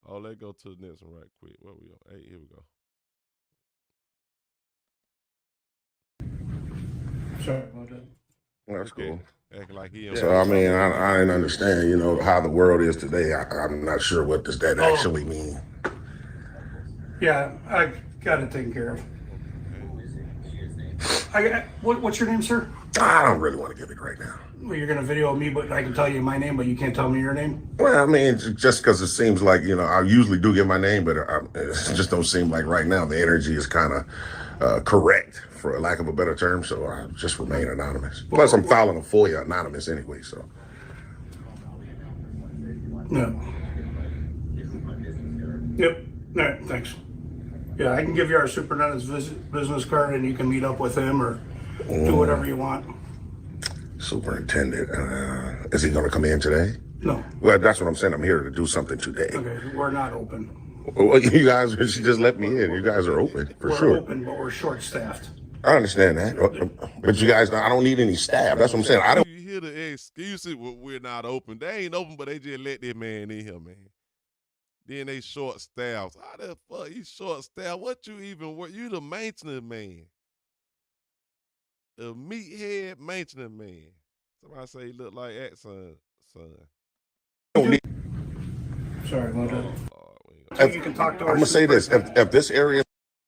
Oh, let's go to the next one right quick. Where we on? Hey, here we go. Sorry about that. That's cool. Acting like he. So I mean, I didn't understand, you know, how the world is today. I'm not sure what does that actually mean. Yeah, I got it taken care of. What's your name, sir? I don't really want to give it right now. Well, you're gonna video me, but I can tell you my name, but you can't tell me your name. Well, I mean, just because it seems like, you know, I usually do give my name, but it just don't seem like right now the energy is kind of correct, for a lack of a better term. So I just remain anonymous. Plus, I'm filing a FOIA anonymous anyway. So. No. Yep. All right. Thanks. Yeah, I can give you our superintendent's business card, and you can meet up with him or do whatever you want. Superintendent, is he going to come in today? No. Well, that's what I'm saying. I'm here to do something today. Okay, we're not open. Well, you guys, she just let me in. You guys are open, for sure. We're open, but we're short-staffed. I understand that. But you guys, I don't need any staff. That's what I'm saying. I don't. You hear the excuses, we're not open. They ain't open, but they just let that man in here, man. Then they short staffed. How the fuck you short staffed? What you even work? You the maintenance man. The meathead maintenance man. Somebody say he look like that son. Sorry about that. You can talk to I'm gonna say this: if this area,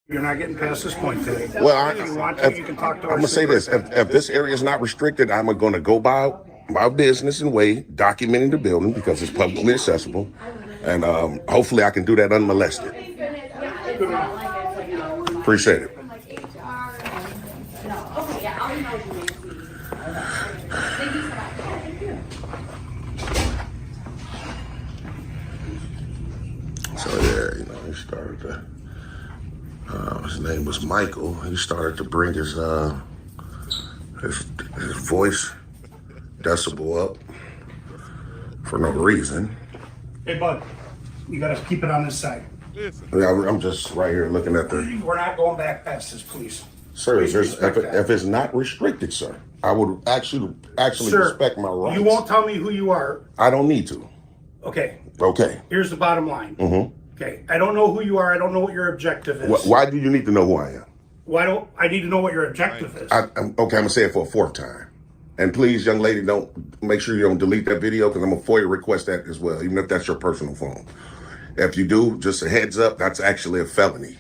you're not getting past this point today. well, if you want to, you can talk to I'm gonna say this: if this area is not restricted, I'm gonna go by my business and way, documenting the building because it's publicly accessible, and hopefully I can do that unmolested. Appreciate it. So yeah, you know, he started to, his name was Michael. He started to bring his voice decibel up for no reason. Hey, bud, you gotta keep it on this side. Yeah, I'm just right here looking at the. We're not going back past this, please. Sir, if it's not restricted, sir, I would actually Sir, respect my rights. You won't tell me who you are. I don't need to. Okay. Okay. Here's the bottom line. Mm-hmm. Okay. I don't know who you are. I don't know what your objective is. Why do you need to know who I am? Why don't I need to know what your objective is? Okay, I'm gonna say it for a fourth time. And please, young lady, make sure you don't delete that video because I'm gonna FOIA request that as well, even if that's your personal phone. If you do, just a heads up, that's actually a felony.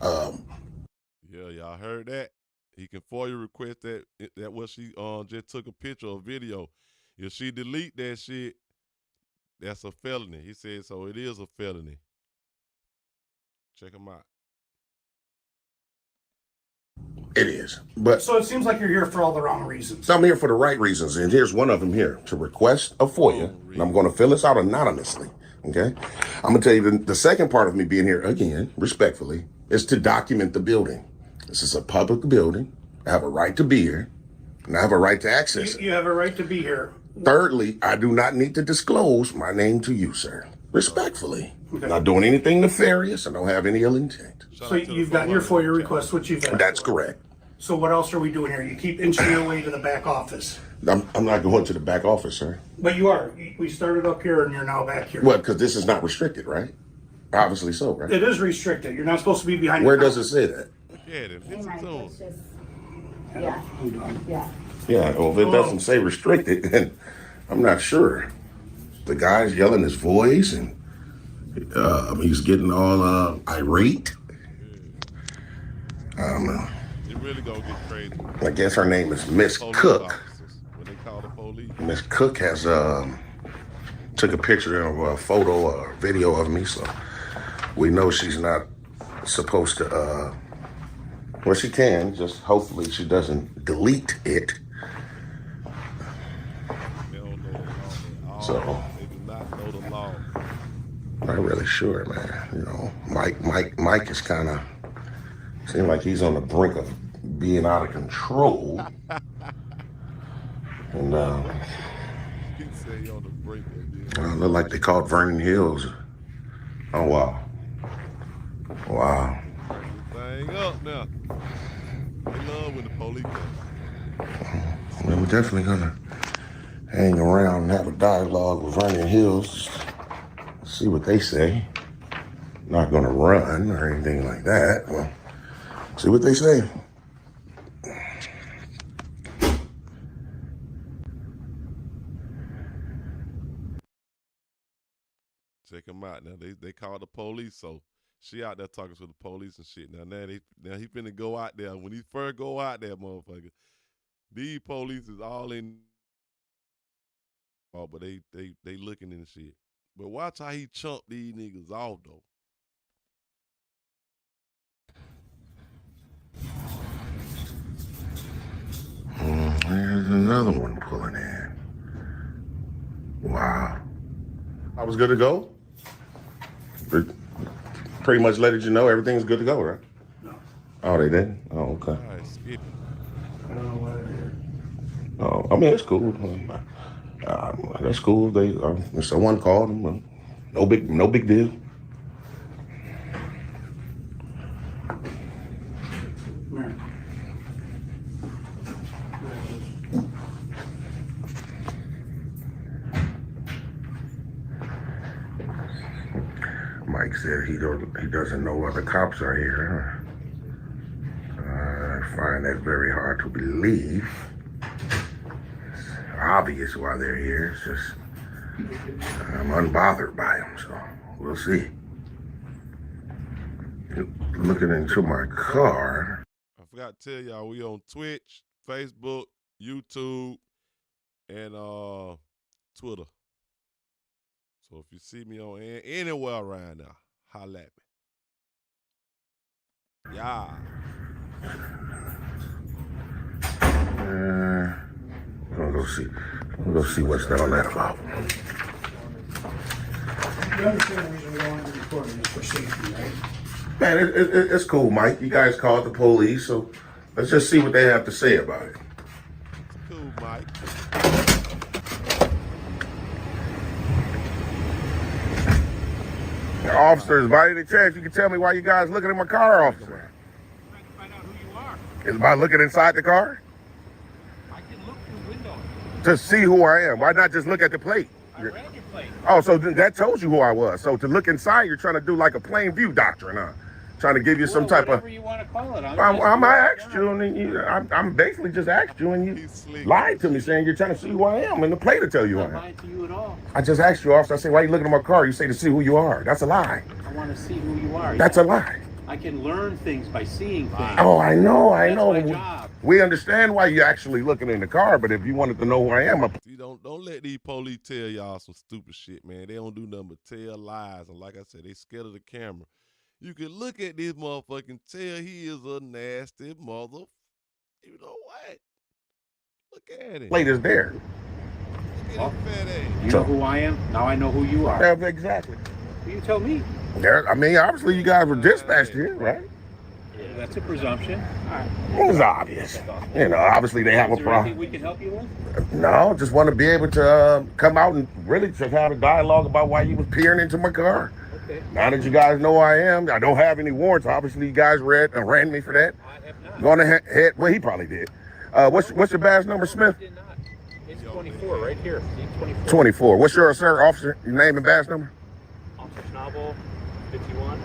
Yeah, y'all heard that? He can FOIA request that what she just took a picture or video. If she delete that shit, that's a felony. He said so. It is a felony. Check him out. It is, but so it seems like you're here for all the wrong reasons. I'm here for the right reasons, and here's one of them here: to request a FOIA, and I'm going to fill this out anonymously. Okay, I'm gonna tell you the second part of me being here again, respectfully, is to document the building. This is a public building. I have a right to be here, and I have a right to access it. You have a right to be here. Thirdly, I do not need to disclose my name to you, sir. Respectfully. Okay. Not doing anything nefarious. I don't have any ill intent. So you've gotten your FOIA request, which you've asked. That's correct. So what else are we doing here? You keep inching your way to the back office. I'm not going to the back office, sir. But you are. We started up here and you're now back here. Well, because this is not restricted, right? Obviously so, right? It is restricted. You're not supposed to be behind. Where does it say that? Yeah, well, if it doesn't say restricted, then I'm not sure. The guy's yelling his voice and he's getting all irate. I don't know. It really gonna get crazy. I guess her name is Miss Cook. When they call the police. Miss Cook has took a picture of a photo or video of me, so we know she's not supposed to, well, she can, just hopefully she doesn't delete it. They don't know the law at all. So, They do not know the law. not really sure, man. You know, Mike is kind of, seems like he's on the brink of being out of control. And, He say he on the brink of it. look like they caught Vernon Hills. Oh, wow. Wow. Thing up now. They love when the police come. Well, we're definitely gonna hang around and have a dialogue with Vernon Hills, see what they say. Not gonna run or anything like that. Well, see what they say. Check him out now. They called the police, so she out there talking to the police and shit. Now he finna go out there. When he first go out there, motherfucker, these police is all in. Oh, but they looking in shit. But watch how he chump these niggas off though. There's another one pulling in. Wow. I was good to go? Pretty much letting you know everything's good to go, right? No. Oh, they didn't? Oh, okay. All right, skip it. I don't know what it is. Oh, I mean, it's cool. That's cool. They someone called them. No big deal. Mike said he doesn't know other cops are here. I find that very hard to believe. It's obvious why they're here. It's just I'm unbothered by them, so we'll see. Looking into my car. I forgot to tell y'all we on Twitch, Facebook, YouTube, and Twitter. So if you see me on anywhere around now, holla at me. Yeah. We'll go see what's all that about. You understand the reason we don't want to record this for safety, right? Man, it's cool, Mike. You guys called the police, so let's just see what they have to say about it. It's cool, Mike. Officers, by any chance, you can tell me why you guys looking at my car, officer? I'm trying to find out who you are. Is by looking inside the car? I can look through windows. To see who I am. Why not just look at the plate? I read your plate. Oh, so that tells you who I was. So to look inside, you're trying to do like a plain view doctrine, huh? Trying to give you some type of... Whatever you want to call it. I asked you, and I'm basically just asked you, and you lied to me saying you're trying to see who I am, and the plate to tell you who I am. I'm not lying to you at all. I just asked you, officer. I said, why are you looking at my car? You say to see who you are. That's a lie. I want to see who you are. That's a lie. I can learn things by seeing things. Oh, I know. That's my job. We understand why you're actually looking in the car, but if you wanted to know who I am, See, don't let these police tell y'all some stupid shit, man. They don't do nothing but tell lies, and like I said, they scared of the camera. You can look at this motherfucker and tell he is a nasty mother. You know what? Look at it. plate is there. Look at his fat ass. You know who I am? Now I know who you are. Yeah, exactly. You tell me. There. I mean, obviously you guys were dispatched here, right? That's a presumption. All right. It was obvious. You know, obviously they have a Is there anything problem. we can help you with? No, just want to be able to come out and really just have a dialogue about why you was peering into my car. Okay. Now that you guys know who I am, I don't have any warrants. Obviously, you guys ran me for that. I have not. Going ahead. Well, he probably did. What's your badge number, Smith? I did not. It's 24 right here. See, 24. 24. What's your officer? Your name and badge number? Officer Schnabel, 51.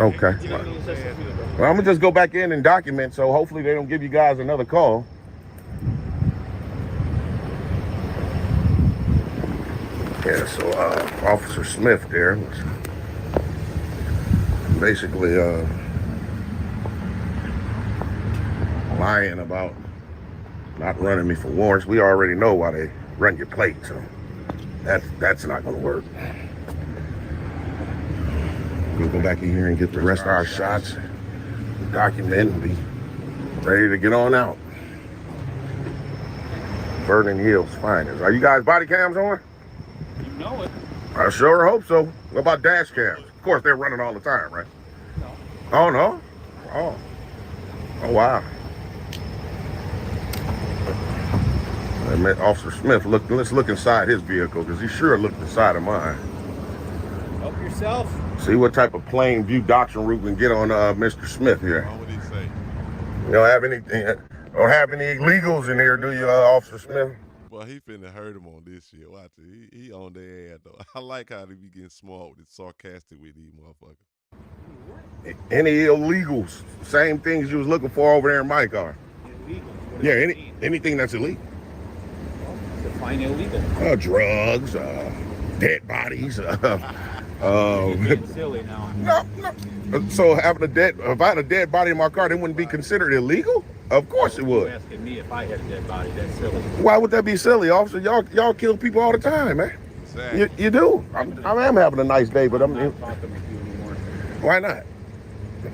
Okay. Well, I'm gonna just go back in and document, so hopefully they don't give you guys another call. Yeah, so Officer Smith there was basically lying about not running me for warrants. We already know why they run your plate, so That's not gonna work. We'll go back in here and get the rest of our shots, document, and be ready to get on out. Vernon Hills Finest. Are you guys body cams on? You know it. I sure hope so. What about dash cams? Of course, they're running all the time, right? No. Oh, no? Oh. Oh, wow. Officer Smith, let's look inside his vehicle, because he sure looked inside of mine. Help yourself. See what type of plain view doctrine route we can get on Mr. Smith here. What would he say? You don't have any illegals in here, do you, Officer Smith? Well, he finna hurt him on this shit. Watch it. He on their ass, though. I like how they be getting smart with it, sarcastic with these motherfuckers. Any illegals? Same things you was looking for over there in my car. Illegal. Yeah, anything that's illegal. Define illegal. Drugs, dead bodies. You're getting silly now. No. So if I had a dead body in my car, it wouldn't be considered illegal? Of course it would. You're asking me if I had a dead body. That's silly. Why would that be silly, officer? Y'all kill people all the time, man. Exactly. You do. I am having a nice day, but I'm not talking with you anymore. Why not?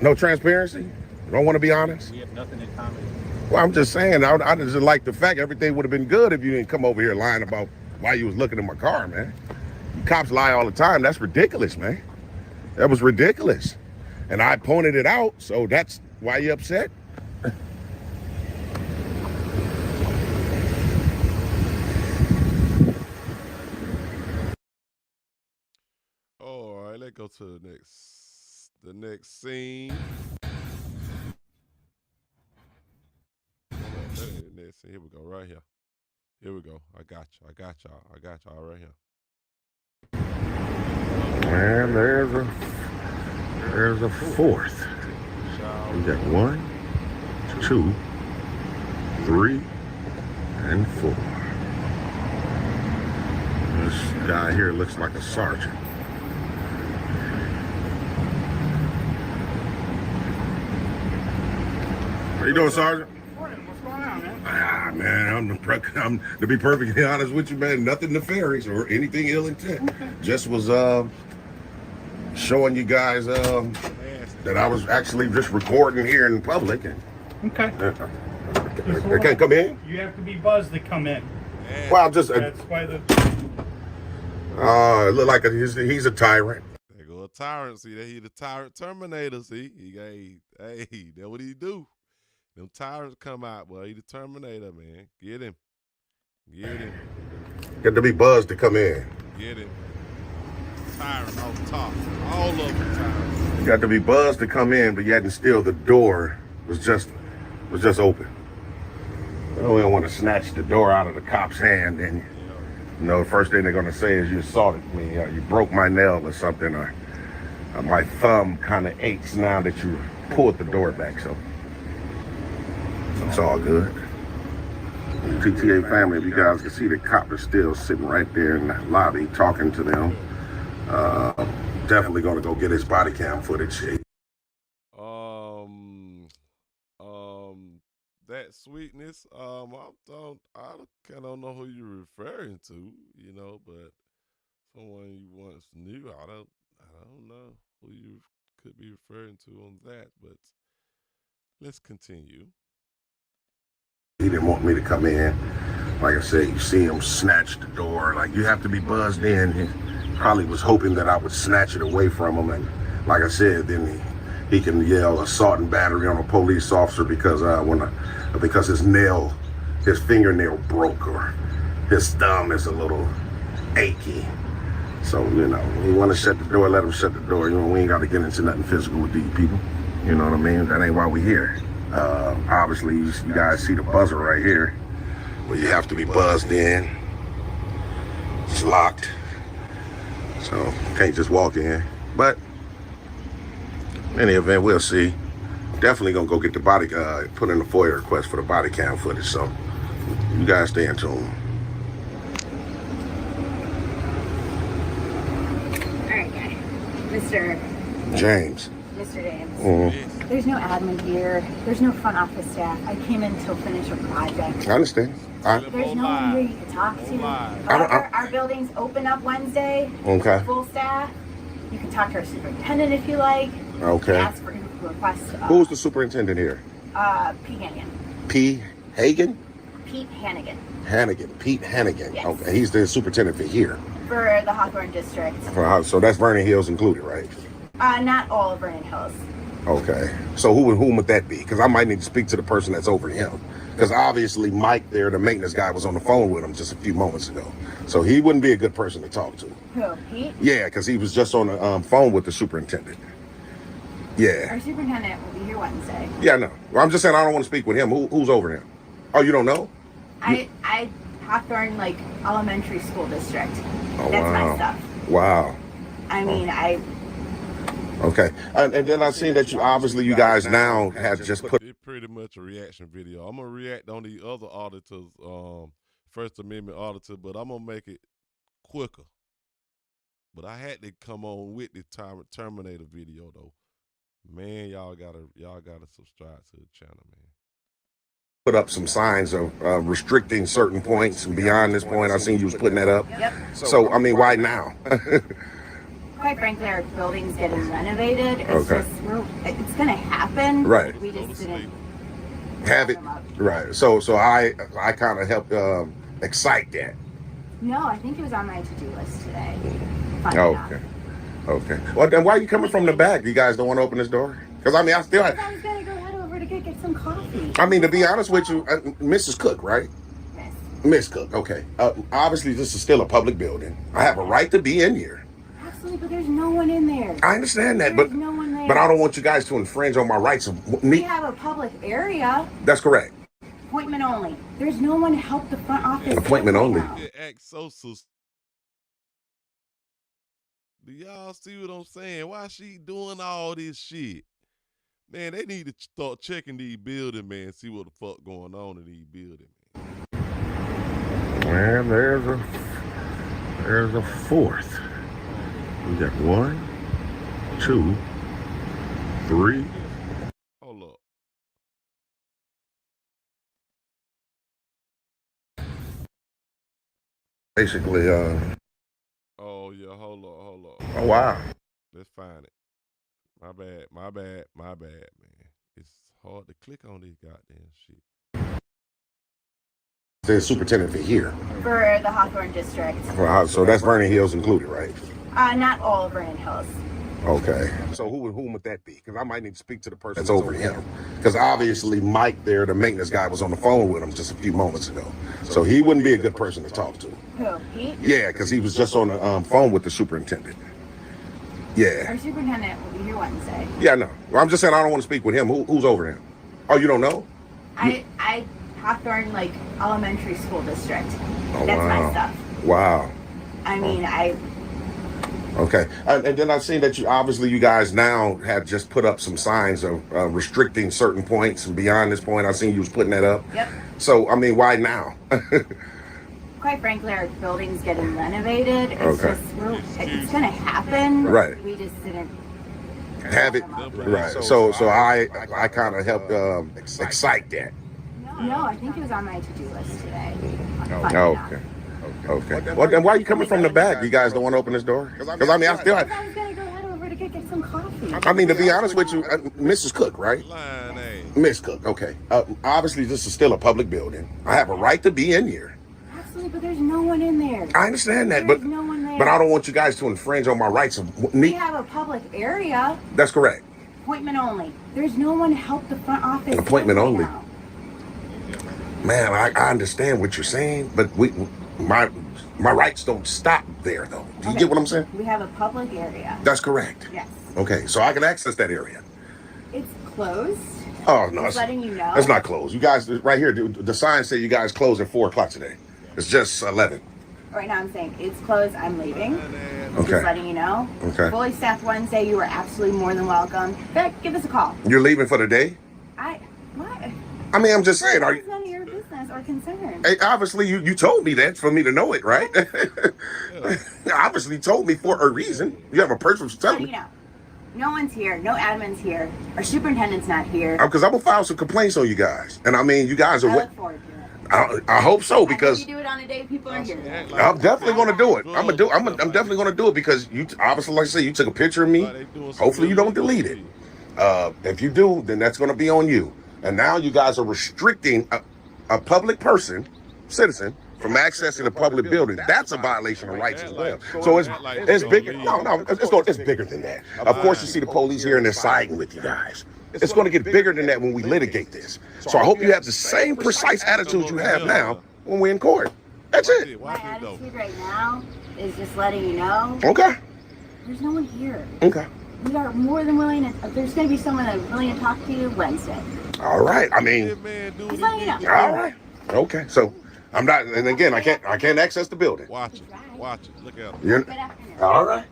No transparency? You don't want to be honest? We have nothing in common. Well, I'm just saying, I just like the fact everything would have been good if you didn't come over here lying about why you was looking in my car, man. Cops lie all the time. That's ridiculous, man. That was ridiculous. And I pointed it out, so that's why you upset? All right, let's go to the next scene. Here we go, right here. Here we go. I got y'all right here. And there's a fourth. We got 1, 2, 3, and 4. This guy here looks like a sergeant. How you doing, Sergeant? What's going on, man? Man, I'm to be perfectly honest with you, man, nothing nefarious or anything ill intent. Just was showing you guys that I was actually just recording here in public. And, Okay. I can't come in? You have to be buzzed to come in. Well, I'm just... That's why the... it look like he's a tyrant. There go a tyrant. See, that he the tyrant Terminator. See, hey, that's what he do. Them tyrants come out, boy. He the Terminator, man. Get him. Got to be buzzed to come in. Get him. Tyrant on top. All of them tyrants. You got to be buzzed to come in, but yet and still the door was just open. Well, we don't want to snatch the door out of the cop's hand, and the first thing they're gonna say is you assaulted me, you broke my nail or something, or my thumb kind of aches now that you pulled the door back. So it's all good. TTA family, if you guys can see, the cop is still sitting right there in the lobby talking to them. Definitely gonna go get his body cam footage. That sweetness, I don't know who you're referring to, but someone you once knew. I don't know who you could be referring to on that, but let's continue. He didn't want me to come in. Like I said, you see him snatch the door. Like, you have to be buzzed in. He probably was hoping that I would snatch it away from him. And like I said, then he can yell assault and battery on a police officer because his fingernail broke or his thumb is a little achy. So, we want to shut the door, let him shut the door. We ain't got to get into nothing physical with these people. You know what I mean? That ain't why we here. Obviously, you guys see the buzzer right here, where you have to be buzzed in. It's locked, so you can't just walk in. But in any event, we'll see. Definitely gonna go get the body, put in the FOIA request for the body cam footage. So you guys stay in tune. All right, guy. Mr. James. Mr. James. Mm-hmm. There's no admin here. There's no front office staff. I came in to finish a project. I understand. There's no one here you can talk to. Our building's open up Wednesday. Okay. Full staff. You can talk to our superintendent if you like. Okay. Ask for requests. Who's the superintendent here? Pete Hannigan. P. Hagan? Pete Hannigan. Hannigan. Pete Hannigan. Yes. Okay. He's the superintendent for here. For the Hawthorne district. So that's Vernon Hills included, right? Not all of Vernon Hills. Okay. So whom would that be? Because I might need to speak to the person that's over him. Because obviously Mike there, the maintenance guy, was on the phone with him just a few moments ago. So he wouldn't be a good person to talk to. Who, Pete? Yeah, because he was just on the phone with the superintendent. Yeah. Our superintendent will be here Wednesday. Yeah, no. Well, I'm just saying I don't want to speak with him. Who's over him? Oh, you don't know? I Hawthorne, like, elementary school district. Oh, That's wow. my stuff. Wow. I mean, Okay. And then I seen that you guys now have just put... It's pretty much a reaction video. I'm going to react on the other auditors, First Amendment auditor, but I'm going to make it quicker. But I had to come on with the Terminator video, though. Man, y'all gotta subscribe to the channel, man. Put up some signs of restricting certain points, and beyond this point, I seen you was putting that up. Yep. So, I mean, why now? quite frankly, our building's getting renovated. It's Okay. it's going to happen. Right. We just didn't Have it right. So I kind of helped excite that. No, I think it was on my to-do list today. Okay. Well, then why are you coming from the back? You guys don't want to open this door? Because I mean, I was going to go head over to get some coffee. I mean, to be honest with you, Mrs. Cook, right? Miss Cook, okay. Obviously, this is still a public building. I have a right to be in here. Absolutely, but there's no one in there. I understand that, There's no one there. but I don't want you guys to infringe on my rights of We me. have a public area. That's correct. Appointment only. There's no one to help the front office. Appointment only. Act so sus. Do y'all see what I'm saying? Why she doing all this shit? Man, they need to start checking these buildings, man, see what the fuck going on in these buildings. And there's a fourth. We got 1, 2, 3. Hold up. Basically, Oh yeah, hold up. Oh wow. Let's find it. My bad, man. It's hard to click on this goddamn shit. The superintendent for here. For the Hawthorne district. So that's Vernon Hills included, right? Not all of Vernon Hills. Okay. So whom would that be? Because I might need to speak to the person that's over him. Because obviously Mike there, the maintenance guy, was on the phone with him just a few moments ago. So he wouldn't be a good person to talk to. Who, Pete? Yeah, because he was just on the phone with the superintendent. Yeah. Our superintendent will be here Wednesday. Yeah, no. Well, I'm just saying I don't want to speak with him. Who's over him? Oh, you don't know? I Hawthorne, like, elementary school district. Oh, That's wow. my stuff. Wow. I mean, Okay. And then I've seen that you guys now have just put up some signs of restricting certain points, and beyond this point, I've seen you was putting that up. Yep. So, I mean, why now? quite frankly, our building's getting renovated. It's Okay. it's going to happen. Right. We just didn't Have it right. So I kind of helped excite that. No, I think it was on my to-do list today. Okay. Well, then why are you coming from the back? You guys don't want to open this door? Because I mean, I was going to go head over to get some coffee. I mean, to be honest with you, Mrs. Cook, right? Miss Cook, okay. Obviously, this is still a public building. I have a right to be in here. Absolutely, but there's no one in there. I understand that, There's no one there. but I don't want you guys to infringe on my rights of We me. have a public area. That's correct. Appointment only. There's no one to help the front office. Appointment right only. now. Man, I understand what you're saying, but my rights don't stop there, though. Do you get what I'm saying? We have a public area. That's correct. Yes. Okay, so I can access that area. It's closed. Oh, no. Just letting you know. It's not closed. You guys, right here, the sign say you guys close at 4 o'clock today. It's just 11. Right now I'm saying it's closed. I'm leaving. Okay. Just letting you know. Okay. Fully staffed Wednesday. You are absolutely more than welcome. In fact, give us a call. You're leaving for the day? What? I mean, I'm just saying. Are It's none of your business or concern. Hey, obviously, you told me that for me to know it, right? You obviously told me for a reason. You have a person telling Letting me. you know. No one's here. No admin's here. Our superintendent's not here. Because I'm gonna file some complaints on you guys, and I mean, you guys are. I look forward to it. I hope so, because you do it on a day people are here. I'm definitely gonna do it. I'm definitely gonna do it, because you obviously, like I said, you took a picture of me. Hopefully, you don't delete it. If you do, then that's gonna be on you. And now you guys are restricting a public citizen, from accessing a public building. That's a violation of rights as well. So it's bigger. No, it's bigger than that. Of course, you see the police here and they're siding with you guys. It's going to get bigger than that when we litigate this. So I hope you have the same precise attitude you have now when we're in court. That's it. My attitude right now is just letting you know. Okay. There's no one here. Okay. We are more than willing to. There's going to be someone that's willing to talk to you Wednesday. All right. I mean. Just letting you know. All right. Okay. So I'm not. And again, I can't access the building. Watch it. Look at it. All right.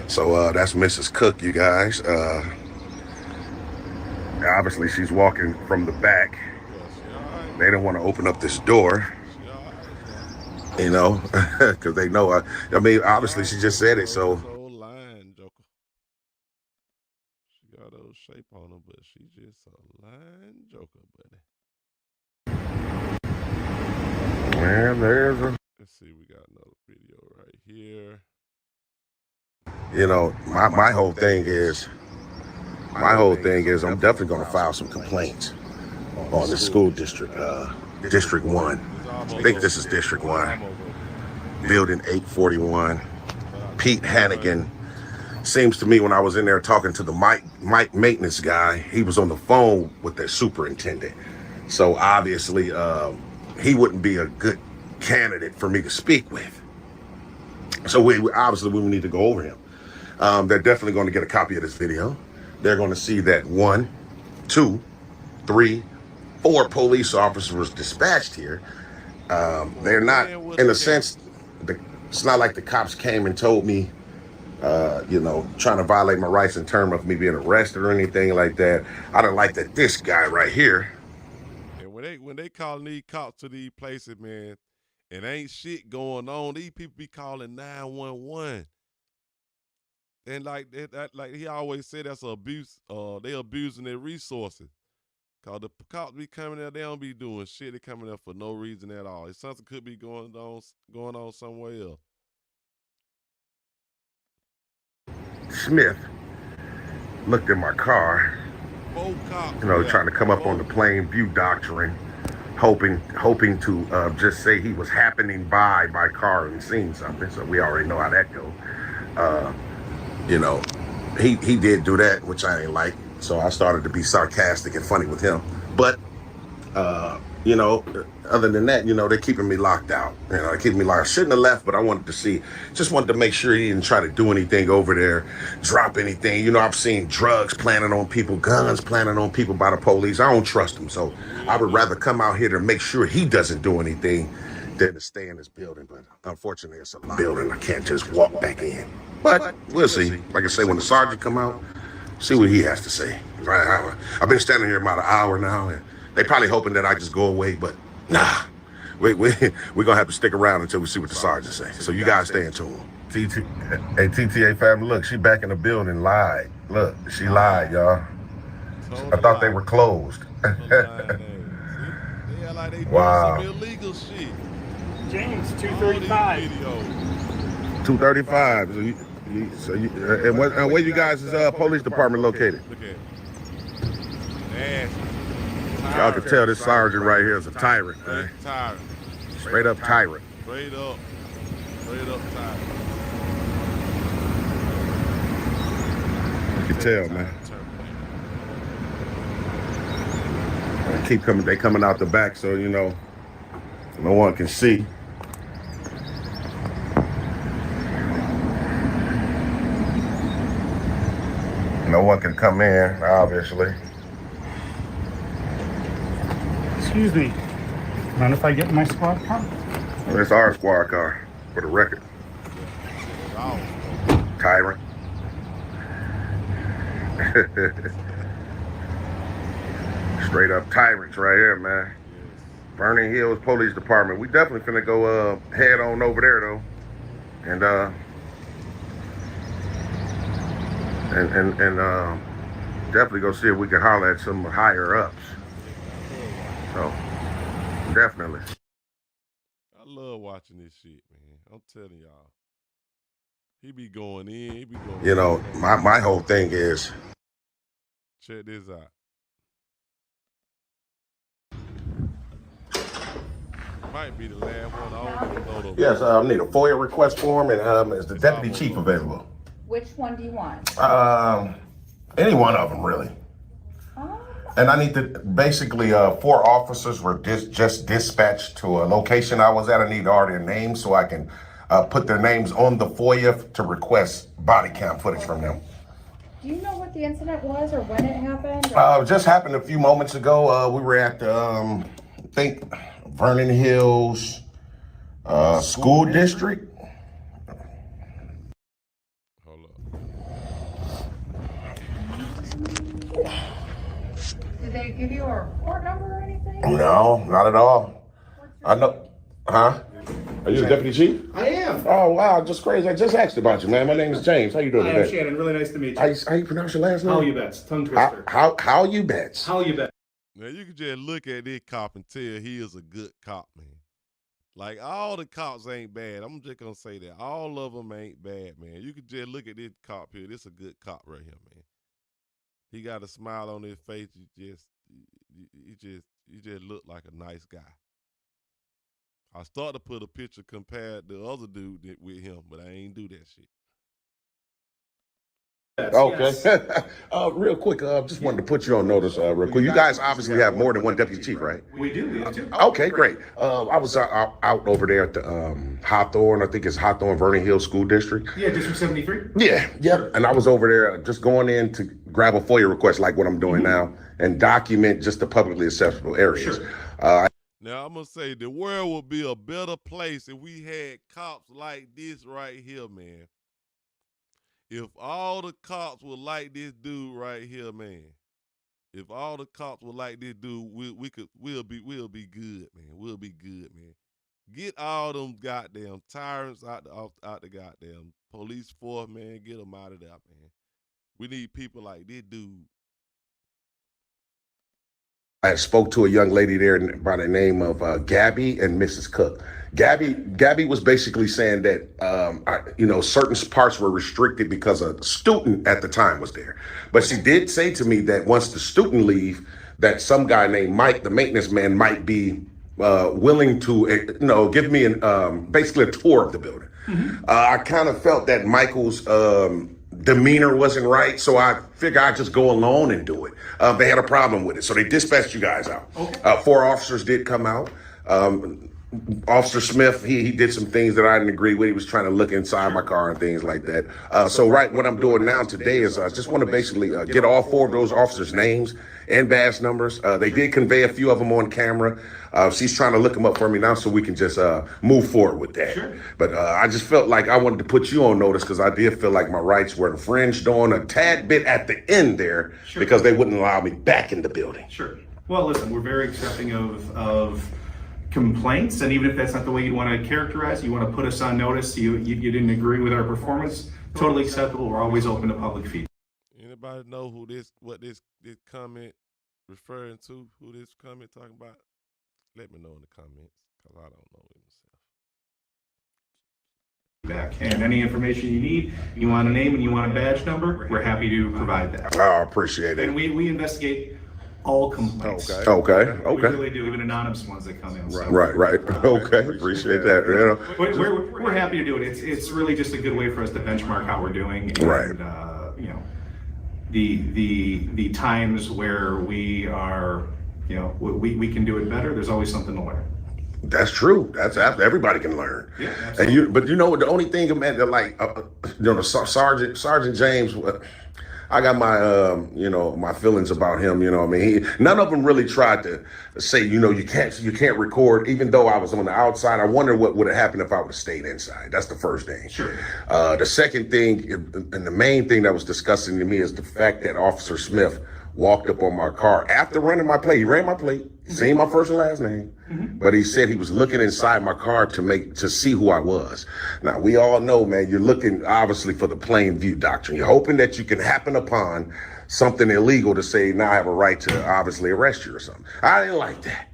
So that's Mrs. Cook, you guys. Obviously, she's walking from the back. They don't want to open up this door, you know, because they know. I mean, obviously, she just said it. So. She got a shape on her, but she just a lying joker, buddy. And there's a. Let's see, we got another video right here. You know, my whole thing is I'm definitely going to file some complaints on the school district, District 1. I think this is District 1, Building 841. Pete Hannigan. Seems to me when I was in there talking to the Mike maintenance guy, he was on the phone with their superintendent. So obviously, he wouldn't be a good candidate for me to speak with. So we need to go over him. They're definitely going to get a copy of this video. They're going to see that 1, 2, 3, 4 police officers were dispatched here. They're not, in a sense, it's not like the cops came and told me, trying to violate my rights in terms of me being arrested or anything like that. I don't like that this guy right here. And when they calling these cops to these places, man, and ain't shit going on, these people be calling 911. And like he always said, that's abuse. They abusing their resources. Cause the cops be coming there, they don't be doing shit. They coming there for no reason at all. If something could be going on somewhere else. Smith looked at my car, trying to come up on the plain view doctrine, hoping to just say he was happening by my car and seen something. So we already know how that goes. He did do that, which I ain't like. So I started to be sarcastic and funny with him. But, other than that, they're keeping me locked out. They're keeping me locked. I shouldn't have left, but I wanted to make sure he didn't try to do anything over there, drop anything. I've seen drugs planted on people, guns planted on people by the police. I don't trust them. So I would rather come out here to make sure he doesn't do anything than to stay in this building. But unfortunately, it's a building. I can't just walk back in. But we'll see. Like I say, when the sergeant come out, see what he has to say. I've been standing here about an hour now, and they probably hoping that I just go away, but nah. We're going to have to stick around until we see what the sergeant say. So you guys stay in tune. Hey, TTA family, look, she back in the building, lied. Look, she lied, y'all. I thought they were closed. Wow. Illegal shit. James, 235. 235. And where you guys' police department located? Y'all can tell this sergeant right here is a tyrant, man. Tyrant. Straight up tyrant. Straight up tyrant. You can tell, man. They coming out the back, so no one can see. No one can come in, obviously. Excuse me. Mind if I get my squad car? Well, it's our squad car, for the record. Tyrant. Straight up tyrants right here, man. Vernon Hills Police Department. We definitely finna go head on over there though. And and definitely go see if we can holler at some higher ups. So definitely. I love watching this shit, man. I'm telling y'all. He be going in. He be going. You know, my whole thing is. Check this out. Might be the last one. I don't know though. Yes, I need a FOIA request form, and is the deputy chief available? Which one do you want? Any one of them, really. And I need to, basically, 4 officers were just dispatched to a location I was at. I need all their names so I can put their names on the FOIA to request body cam footage from them. Do you know what the incident was or when it happened? It just happened a few moments ago. We were at the, I think, Vernon Hills School District. Hold up. Did they give you a report number or anything? No, not at all. I know, huh? Are you the deputy chief? I am. Oh, wow, just crazy. I just asked about you, man. My name is James. How you doing today? I'm Shannon. Really nice to meet you. How you pronounce your last name? How you bets? Tongue twister. How you bets? How you bet? Now you can just look at this cop and tell he is a good cop, man. Like all the cops ain't bad. I'm just gonna say that all of them ain't bad, man. You can just look at this cop here. This a good cop right here, man. He got a smile on his face. You just look like a nice guy. I started to put a picture compared to the other dude with him, but I ain't do that shit. Okay. Yes. Real quick, just wanted to put you on notice real quick. You guys obviously have more than one deputy chief, right? We do. We have 2. Okay, great. I was out over there at the Hawthorne, I think it's Hawthorne Vernon Hills School District. Yeah, District 73. Yeah. And I was over there just going in to grab a FOIA request like what I'm doing now and document just the publicly accessible areas. Sure. Now, I'm going to say the world would be a better place if we had cops like this right here, man. If all the cops were like this dude right here, man. If all the cops were like this dude, we'll be good, man. We'll be good, man. Get all them goddamn tyrants out the goddamn police force, man. Get them out of there, man. We need people like this dude. I spoke to a young lady there by the name of Gabby and Mrs. Cook. Gabby was basically saying that, certain parts were restricted because a student at the time was there. But she did say to me that once the student leave, that some guy named Mike, the maintenance man, might be willing to, give me basically a tour of the building. Mm-hmm. I kind of felt that Michael's demeanor wasn't right, so I figured I'd just go alone and do it. They had a problem with it, so they dispatched you guys out. Okay. 4 officers did come out. Officer Smith, he did some things that I didn't agree with. He was trying to look inside my car and things like that. So what I'm doing now today is I just want to basically get all 4 of those officers' names and badge numbers. They did convey a few of them on camera. She's trying to look them up for me now so we can just move forward with that. Sure. But I just felt like I wanted to put you on notice because I did feel like my rights were infringed on a tad bit at the end there. Sure. Because they wouldn't allow me back in the building. Sure. Well, listen, we're very accepting of complaints, and even if that's not the way you want to characterize, you want to put us on notice, you didn't agree with our performance, totally acceptable. We're always open to public feedback. Anybody know what this comment referring to? Who this comment talking about? Let me know in the comments, because I don't know it myself. And any information you need, you want a name and you want a badge number, we're happy to provide that. I appreciate it. And we investigate all complaints. Okay. We really do, even anonymous ones that come in. So. Right. Okay, appreciate that. We're happy to do it. It's really just a good way for us to benchmark how we're doing. And, right. The times where we are, we can do it better. There's always something to learn. That's true. That's everybody can learn. Yeah, absolutely. But the only thing, man, that Sergeant James. I got my, my feelings about him. None of them really tried to say, you can't record. Even though I was on the outside, I wonder what would have happened if I would have stayed inside. That's the first thing. Sure. The second thing, and the main thing that was disgusting to me, is the fact that Officer Smith walked up on my car after running my plate. He ran my plate, seen my first and last name, but he said he was looking inside my car to see who I was. Now, we all know, man, you're looking obviously for the plain view doctrine. You're hoping that you can happen upon something illegal to say, now I have a right to obviously arrest you or something. I didn't like that.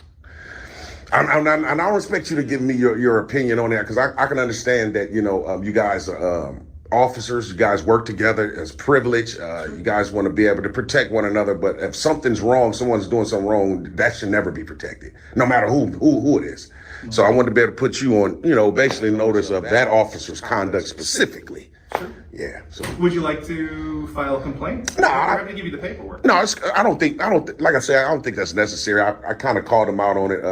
And I don't expect you to give me your opinion on that, because I can understand that, you know, you guys are officers, you guys work together as privilege. You guys want to be able to protect one another, but if something's wrong, someone's doing something wrong, that should never be protected, no matter who it is. So I wanted to be able to put you on, you know, basically notice of that officer's conduct specifically. Yeah. So. Would you like to file a complaint? No, I'm going to give you the paperwork. No, I don't think, like I said, I don't think that's necessary. I kind of called him out on it.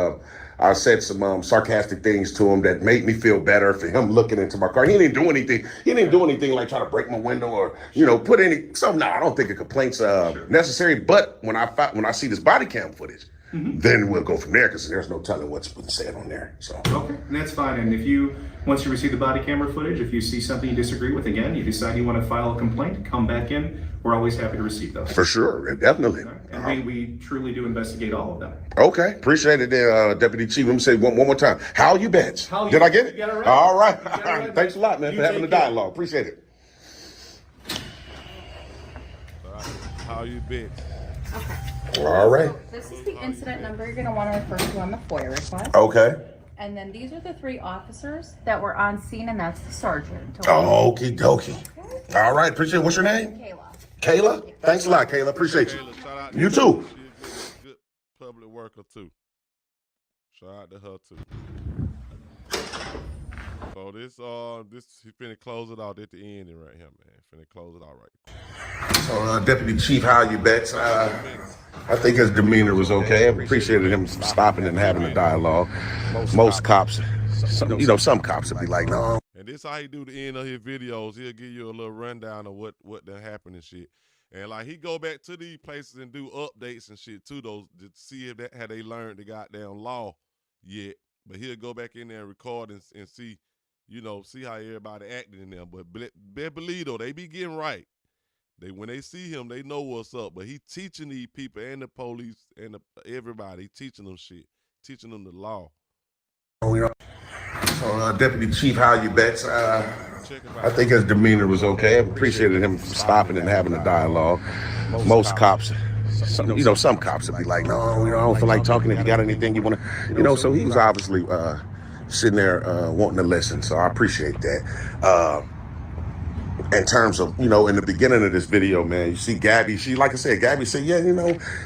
I said some sarcastic things to him that made me feel better for him looking into my car. He didn't do anything. He didn't do anything like try to break my window or, you know, put any. So no, I don't think a complaint's necessary. But when I see this body cam footage, then we'll go from there, because there's no telling what's been said on there. So okay, and that's fine. And once you receive the body camera footage, if you see something you disagree with, again, you decide you want to file a complaint, come back in. We're always happy to receive those. For sure, definitely. And we truly do investigate all of them. Okay, appreciate it there, Deputy Chief. Let me say one more time. How you bet? Did I get it? You got it right. All right. You got it right. Thanks a lot, man, for having the dialogue. Appreciate it. How you bet? All right. This is the incident number you're going to want to refer to on the FOIA request. Okay. And then these are the 3 officers that were on scene, and that's the sergeant. Okie dokie. All right, appreciate it. What's your name? Kayla. Kayla? Thanks a lot, Kayla. Appreciate you. You too. She's a good public worker too. Shout out to her too. So this he finna close it out at the end right here, man. Finna close it out right. So Deputy Chief, how you bet? I think his demeanor was okay. I appreciated him stopping and having a dialogue. Most cops, some cops would be like, no. And this how he do the end of his videos. He'll give you a little rundown of what done happened and shit. And like he go back to these places and do updates and shit too, those to see if had they learned the goddamn law yet. But he'll go back in there and record and see, see how everybody acting in there. But believe though, they be getting right. When they see him, they know what's up. But he teaching these people and the police and everybody, he teaching them shit, teaching them the law. So Deputy Chief, how you bet? I think his demeanor was okay. I appreciated him stopping and having a dialogue. Most cops, some cops would be like, no, I don't feel like talking. If you got anything you want to, so he was obviously sitting there wanting to listen. So I appreciate that. In terms of, in the beginning of this video, man, you see Gabby. Gabby said, yeah,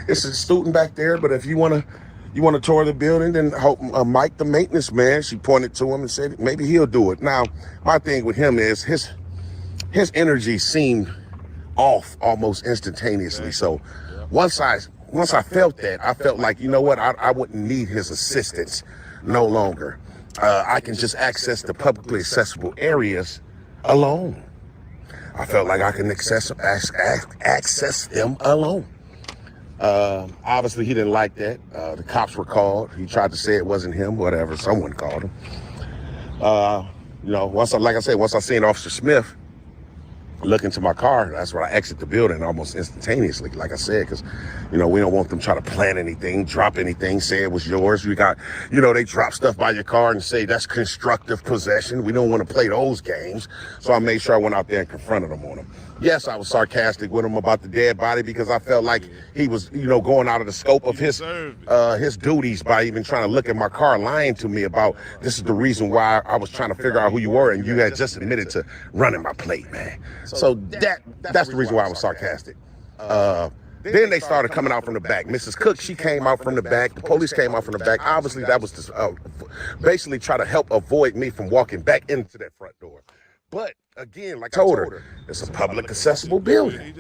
it's a student back there, but if you want to tour the building, then Mike, the maintenance man, she pointed to him and said, maybe he'll do it. Now, my thing with him is his energy seemed off almost instantaneously. So once I felt that, I felt like, you know what, I wouldn't need his assistance no longer. I can just access the publicly accessible areas alone. I felt like I can access them alone. Obviously, he didn't like that. The cops were called. He tried to say it wasn't him, whatever. Someone called him. Once I seen Officer Smith look into my car, that's when I exit the building almost instantaneously, like I said, because, we don't want them trying to plant anything, drop anything, say it was yours. We got, they drop stuff by your car and say that's constructive possession. We don't want to play those games. So I made sure I went out there and confronted them on them. Yes, I was sarcastic with him about the dead body because I felt like he was, going out of the scope of his duties by even trying to look at my car, lying to me about this is the reason why I was trying to figure out who you were, and you had just admitted to running my plate, man. So that's the reason why I was sarcastic. Then they started coming out from the back. Mrs. Cook, she came out from the back. The police came out from the back. Obviously, that was to basically try to help avoid me from walking back into that front door. But again, like I told her, it's a public accessible building.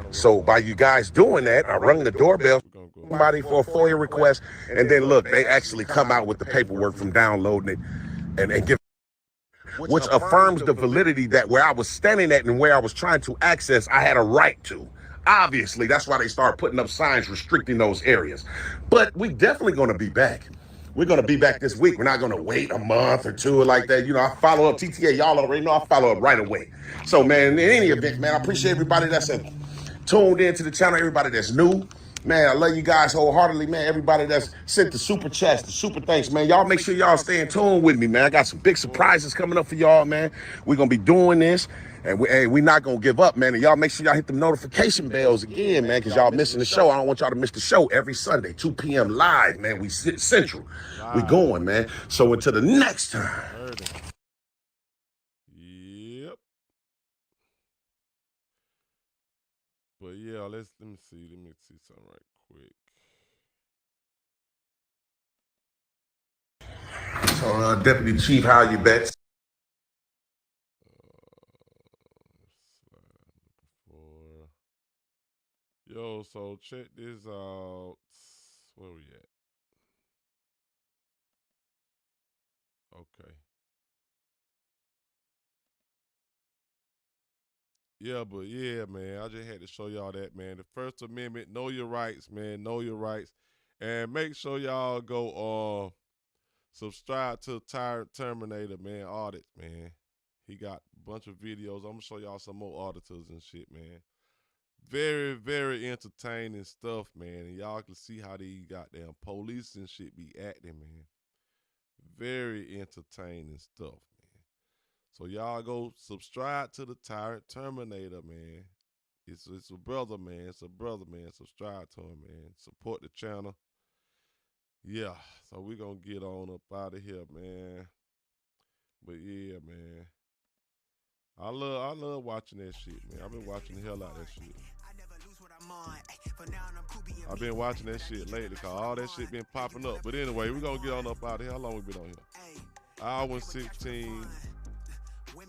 So by you guys doing that, I rung the doorbell, somebody for a FOIA request, and then look, they actually come out with the paperwork from downloading it and give, which affirms the validity that where I was standing at and where I was trying to access, I had a right to. Obviously, that's why they started putting up signs restricting those areas. But we definitely going to be back. We're going to be back this week. We're not going to wait a month or two like that. I follow up. TTA, y'all already know I follow up right away. So, man, in any event, man, I appreciate everybody that's tuned into the channel, everybody that's new. Man, I love you guys wholeheartedly, man. Everybody that's sent the super chats, the super thanks, man. Y'all make sure y'all stay in tune with me, man. I got some big surprises coming up for y'all, man. We're going to be doing this, and we not going to give up, man. And y'all make sure y'all hit the notification bells again, man, because y'all missing the show. I don't want y'all to miss the show every Sunday, 2 p.m. live, man. We sit Central. We going, man. So until the next time. Yep. But yeah, let me see something right quick. So, Deputy Chief, how you bet? Yo, so check this out. Where we at? Okay. Yeah, but yeah, man, I just had to show y'all that, man. The First Amendment, know your rights, man. Know your rights. And make sure y'all go subscribe to Tyrant Terminator, man, Audits, man. He got a bunch of videos. I'm going to show y'all some more auditors and shit, man. Very, very entertaining stuff, man. And y'all can see how these goddamn police and shit be acting, man. Very entertaining stuff, man. So y'all go subscribe to the Tyrant Terminator, man. It's a brother, man. It's a brother, man. Subscribe to him, man. Support the channel. Yeah, so we're going to get on up out of here, man. But yeah, man. I love watching that shit, man. I've been watching the hell out of that shit. I've been watching that shit lately because all that shit been popping up. But anyway, we're going to get on up out of here. How long we been on here? Hour and 16.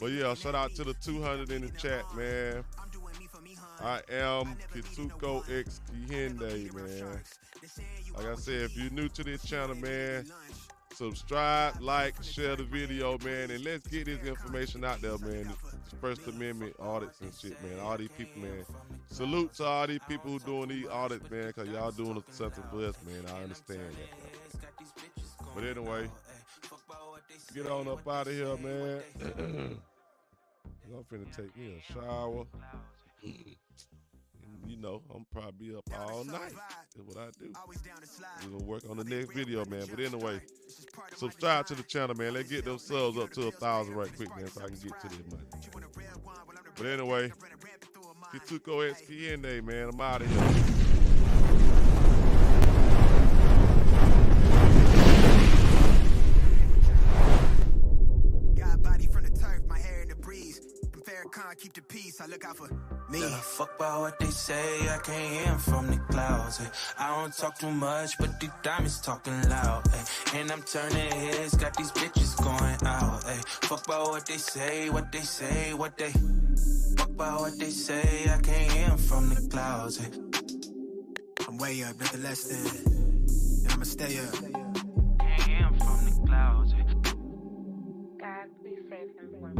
But yeah, shout out to the 200 in the chat, man. I am Kitsuko X Kihende, man. Like I said, if you're new to this channel, man, subscribe, like, share the video, man, and let's get this information out there, man. This First Amendment audits and shit, man. All these people, man. Salute to all these people who doing these audits, man, because y'all doing something for us, man. I understand that, man. But anyway, get on up out of here, man. I'm finna take me a shower. You know, I'm probably up all night. That's what I do. We're going to work on the next video, man. But anyway, subscribe to the channel, man. Let's get those subs up to 1,000 right quick, man, so I can get to this money. But anyway, Kitsuko X Kihende, man. I'm out of here. Keep the peace, I look out for me. Yeah, fuck about what they say, I can't hear from the clouds. I don't talk too much, but the diamonds talking loud. And I'm turning heads, got these bitches going out. Fuck about what they say, what they say, what they. Fuck about what they say, I can't hear from the clouds. I'm way up, nothing less than. And I'ma stay up. Can't hear from the clouds. God, please save him for me.